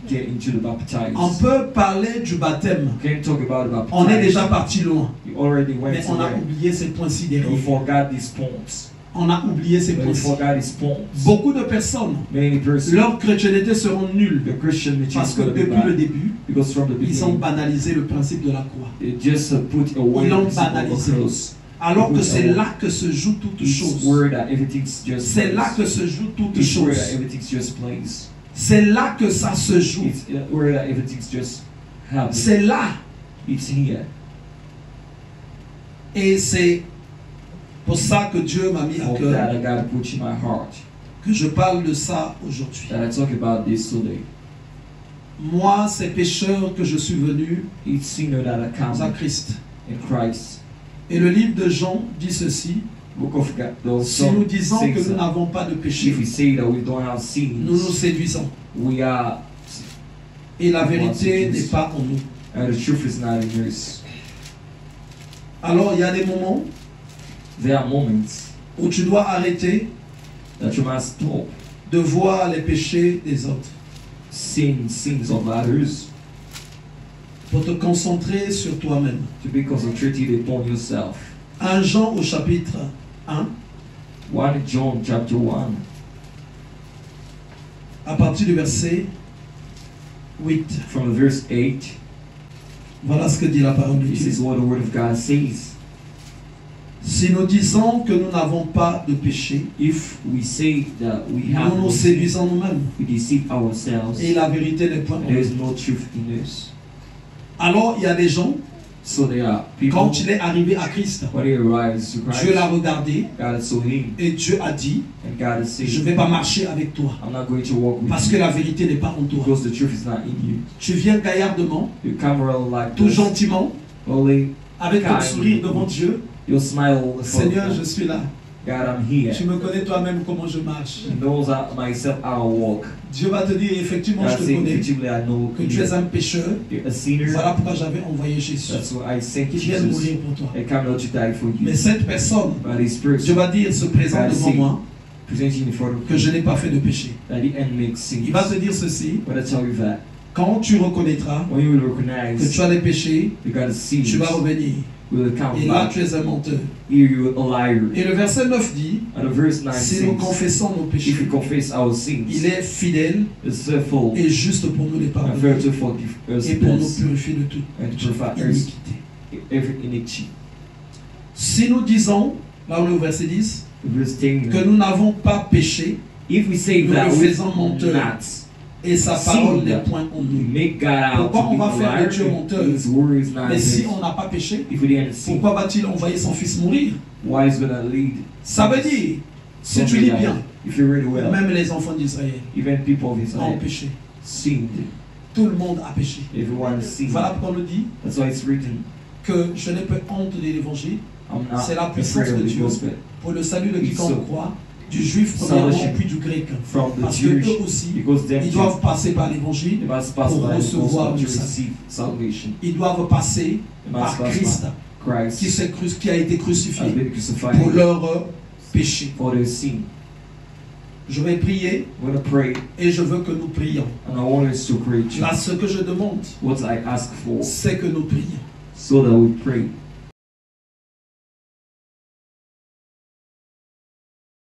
Speaker 3: to get into the baptized.
Speaker 2: On peut parler du baptême.
Speaker 3: Can't talk about the baptized.
Speaker 2: On est déjà parti loin,
Speaker 3: You already went
Speaker 2: mais on a
Speaker 3: away.
Speaker 2: oublié ces points-ci
Speaker 3: You
Speaker 2: derrière.
Speaker 3: forgot these points.
Speaker 2: On a oublié ces
Speaker 3: You
Speaker 2: points-ci.
Speaker 3: forgot these points.
Speaker 2: Beaucoup de personnes,
Speaker 3: Many persons,
Speaker 2: leur chrétienté seront nulles
Speaker 3: the Christianity
Speaker 2: parce
Speaker 3: is
Speaker 2: que
Speaker 3: going to be
Speaker 2: depuis le
Speaker 3: bad
Speaker 2: début,
Speaker 3: because from the
Speaker 2: ils ont
Speaker 3: beginning
Speaker 2: banalisé le principe de la croix.
Speaker 3: they just put away
Speaker 2: Ils l'ont
Speaker 3: the principle of
Speaker 2: banalisé.
Speaker 3: the cross.
Speaker 2: Alors que c'est là que se joue toute
Speaker 3: It's
Speaker 2: chose.
Speaker 3: where that everything's just
Speaker 2: C'est là
Speaker 3: plays.
Speaker 2: que se joue toute
Speaker 3: It's where that
Speaker 2: chose.
Speaker 3: everything's just plays.
Speaker 2: C'est là que ça se joue.
Speaker 3: It's where that everything's just happens.
Speaker 2: C'est là.
Speaker 3: It's here.
Speaker 2: Et c'est pour ça que Dieu m'a mis à
Speaker 3: For
Speaker 2: cœur
Speaker 3: that I gotta put in my heart
Speaker 2: que je parle de ça aujourd'hui.
Speaker 3: that I talk about this today.
Speaker 2: Moi, ces pécheurs que je suis venu
Speaker 3: Each sinner that I
Speaker 2: à
Speaker 3: come
Speaker 2: Christ.
Speaker 3: in Christ.
Speaker 2: Et le livre de Jean dit ceci:
Speaker 3: Book of God,
Speaker 2: si nous disons que nous n'avons pas de péché,
Speaker 3: if we say that we don't have
Speaker 2: nous nous
Speaker 3: sins,
Speaker 2: séduisons.
Speaker 3: we are,
Speaker 2: Et la vérité n'est pas en nous.
Speaker 3: and the truth is not in us.
Speaker 2: Alors, il y a des moments
Speaker 3: There are moments
Speaker 2: où tu dois arrêter
Speaker 3: that you must stop
Speaker 2: de voir les péchés des autres
Speaker 3: sins of others
Speaker 2: pour te concentrer sur toi-même.
Speaker 3: to be concentrated upon yourself.
Speaker 2: 1 Jean au chapitre 1,
Speaker 3: 1 John chapter 1,
Speaker 2: à partir du verset 8.
Speaker 3: from verse 8,
Speaker 2: Voilà ce que dit la parole de
Speaker 3: this
Speaker 2: Dieu.
Speaker 3: is what the word of God says.
Speaker 2: Si nous disons que nous n'avons pas de péché,
Speaker 3: If we say that we have
Speaker 2: nous nous
Speaker 3: no sin,
Speaker 2: séduisons nous-mêmes.
Speaker 3: we deceive ourselves,
Speaker 2: Et la vérité n'est point en
Speaker 3: there is
Speaker 2: nous.
Speaker 3: no truth in us.
Speaker 2: Alors, il y a des gens,
Speaker 3: So there are people,
Speaker 2: quand il est arrivé à Christ,
Speaker 3: when he arrives to
Speaker 2: Dieu l'a
Speaker 3: Christ,
Speaker 2: regardé
Speaker 3: God saw him,
Speaker 2: et Dieu a dit:
Speaker 3: and God has
Speaker 2: je ne
Speaker 3: said,
Speaker 2: vais pas marcher avec toi
Speaker 3: I'm not going to walk with
Speaker 2: parce
Speaker 3: you,
Speaker 2: que la vérité n'est pas en toi.
Speaker 3: because the truth is not in you.
Speaker 2: Tu viens gaillardement,
Speaker 3: You come around like
Speaker 2: tout
Speaker 3: this,
Speaker 2: gentiment,
Speaker 3: only
Speaker 2: avec un sourire devant Dieu.
Speaker 3: you smile all the
Speaker 2: Seigneur, je
Speaker 3: time.
Speaker 2: suis là.
Speaker 3: God, I'm here.
Speaker 2: Tu me connais toi-même comment je marche.
Speaker 3: He knows myself how I walk.
Speaker 2: Dieu va te dire: effectivement,
Speaker 3: God
Speaker 2: je te
Speaker 3: said,
Speaker 2: connais,
Speaker 3: effectively, I know
Speaker 2: que tu es un pécheur.
Speaker 3: you're a sinner.
Speaker 2: Voilà pourquoi j'avais envoyé Jésus,
Speaker 3: That's why I sent
Speaker 2: qui vient
Speaker 3: Jesus.
Speaker 2: mourir pour toi.
Speaker 3: I came out to die for
Speaker 2: Mais
Speaker 3: you.
Speaker 2: cette personne,
Speaker 3: But this
Speaker 2: Dieu
Speaker 3: person
Speaker 2: va dire, se présente devant moi,
Speaker 3: presenting in front of
Speaker 2: que je
Speaker 3: you
Speaker 2: n'ai pas fait de péché.
Speaker 3: that he didn't make sins.
Speaker 2: Il va te dire ceci:
Speaker 3: But I tell you that
Speaker 2: quand tu reconnaîtras
Speaker 3: when you will
Speaker 2: que
Speaker 3: recognize
Speaker 2: tu as des péchés,
Speaker 3: you got a sin,
Speaker 2: tu vas revenir.
Speaker 3: you will come
Speaker 2: Et là,
Speaker 3: back.
Speaker 2: tu es un menteur.
Speaker 3: Here you are a liar.
Speaker 2: Et le verset 9 dit:
Speaker 3: And the verse 9
Speaker 2: si nous
Speaker 3: says,
Speaker 2: confessons nos
Speaker 3: if
Speaker 2: péchés,
Speaker 3: we confess our sins,
Speaker 2: il est fidèle
Speaker 3: it's faithful
Speaker 2: et juste pour nous les
Speaker 3: and
Speaker 2: pardonner
Speaker 3: fair to forgive us
Speaker 2: et pour nous
Speaker 3: sins
Speaker 2: purifier de toute
Speaker 3: and to purify us
Speaker 2: iniquité.
Speaker 3: every iniquity.
Speaker 2: Si nous disons, là on est au verset 10,
Speaker 3: Verse 10,
Speaker 2: que nous n'avons pas péché
Speaker 3: if we say
Speaker 2: nous
Speaker 3: that
Speaker 2: le
Speaker 3: we
Speaker 2: faisons menteur.
Speaker 3: not
Speaker 2: et sa parole n'est point en nous.
Speaker 3: make God out
Speaker 2: Pourquoi
Speaker 3: to
Speaker 2: on
Speaker 3: be
Speaker 2: va
Speaker 3: a
Speaker 2: faire de
Speaker 3: liar,
Speaker 2: Dieu menteur?
Speaker 3: His word is not
Speaker 2: Mais si
Speaker 3: his.
Speaker 2: on n'a pas péché,
Speaker 3: If we didn't sin,
Speaker 2: pourquoi va-t-il envoyer son fils mourir?
Speaker 3: why is gonna lead?
Speaker 2: Ça veut dire, si tu
Speaker 3: something
Speaker 2: lis
Speaker 3: like-
Speaker 2: bien,
Speaker 3: if you read well,
Speaker 2: même les enfants d'Israël
Speaker 3: even people of
Speaker 2: ont
Speaker 3: Israel
Speaker 2: péché.
Speaker 3: sinned.
Speaker 2: Tout le monde a péché.
Speaker 3: Everyone sinned.
Speaker 2: Voilà pourquoi on nous dit
Speaker 3: That's why it's written,
Speaker 2: que je n'ai pas honte de l'évangile
Speaker 3: I'm not
Speaker 2: C'est la puissance
Speaker 3: afraid
Speaker 2: de
Speaker 3: of the
Speaker 2: Dieu
Speaker 3: gospel.
Speaker 2: pour le salut de
Speaker 3: So,
Speaker 2: quiconque croit, du juif premièrement
Speaker 3: salvation
Speaker 2: puis du grec.
Speaker 3: From the
Speaker 2: Parce que
Speaker 3: Jewish,
Speaker 2: eux aussi,
Speaker 3: because them
Speaker 2: ils
Speaker 3: too,
Speaker 2: doivent passer par l'évangile,
Speaker 3: they must pass
Speaker 2: pour
Speaker 3: by the
Speaker 2: recevoir
Speaker 3: gospel
Speaker 2: le
Speaker 3: to
Speaker 2: salut.
Speaker 3: receive salvation.
Speaker 2: ils doivent passer
Speaker 3: They
Speaker 2: par
Speaker 3: must pass
Speaker 2: Christ
Speaker 3: by Christ,
Speaker 2: qui a été
Speaker 3: has
Speaker 2: crucifié
Speaker 3: been crucified
Speaker 2: pour leurs péchés.
Speaker 3: for their sin.
Speaker 2: Je vais prier
Speaker 3: I'm going to pray,
Speaker 2: et je veux que nous prions.
Speaker 3: and I want us to pray too.
Speaker 2: Là, ce que je demande,
Speaker 3: What I ask for,
Speaker 2: c'est que nous prions.
Speaker 3: so that we pray.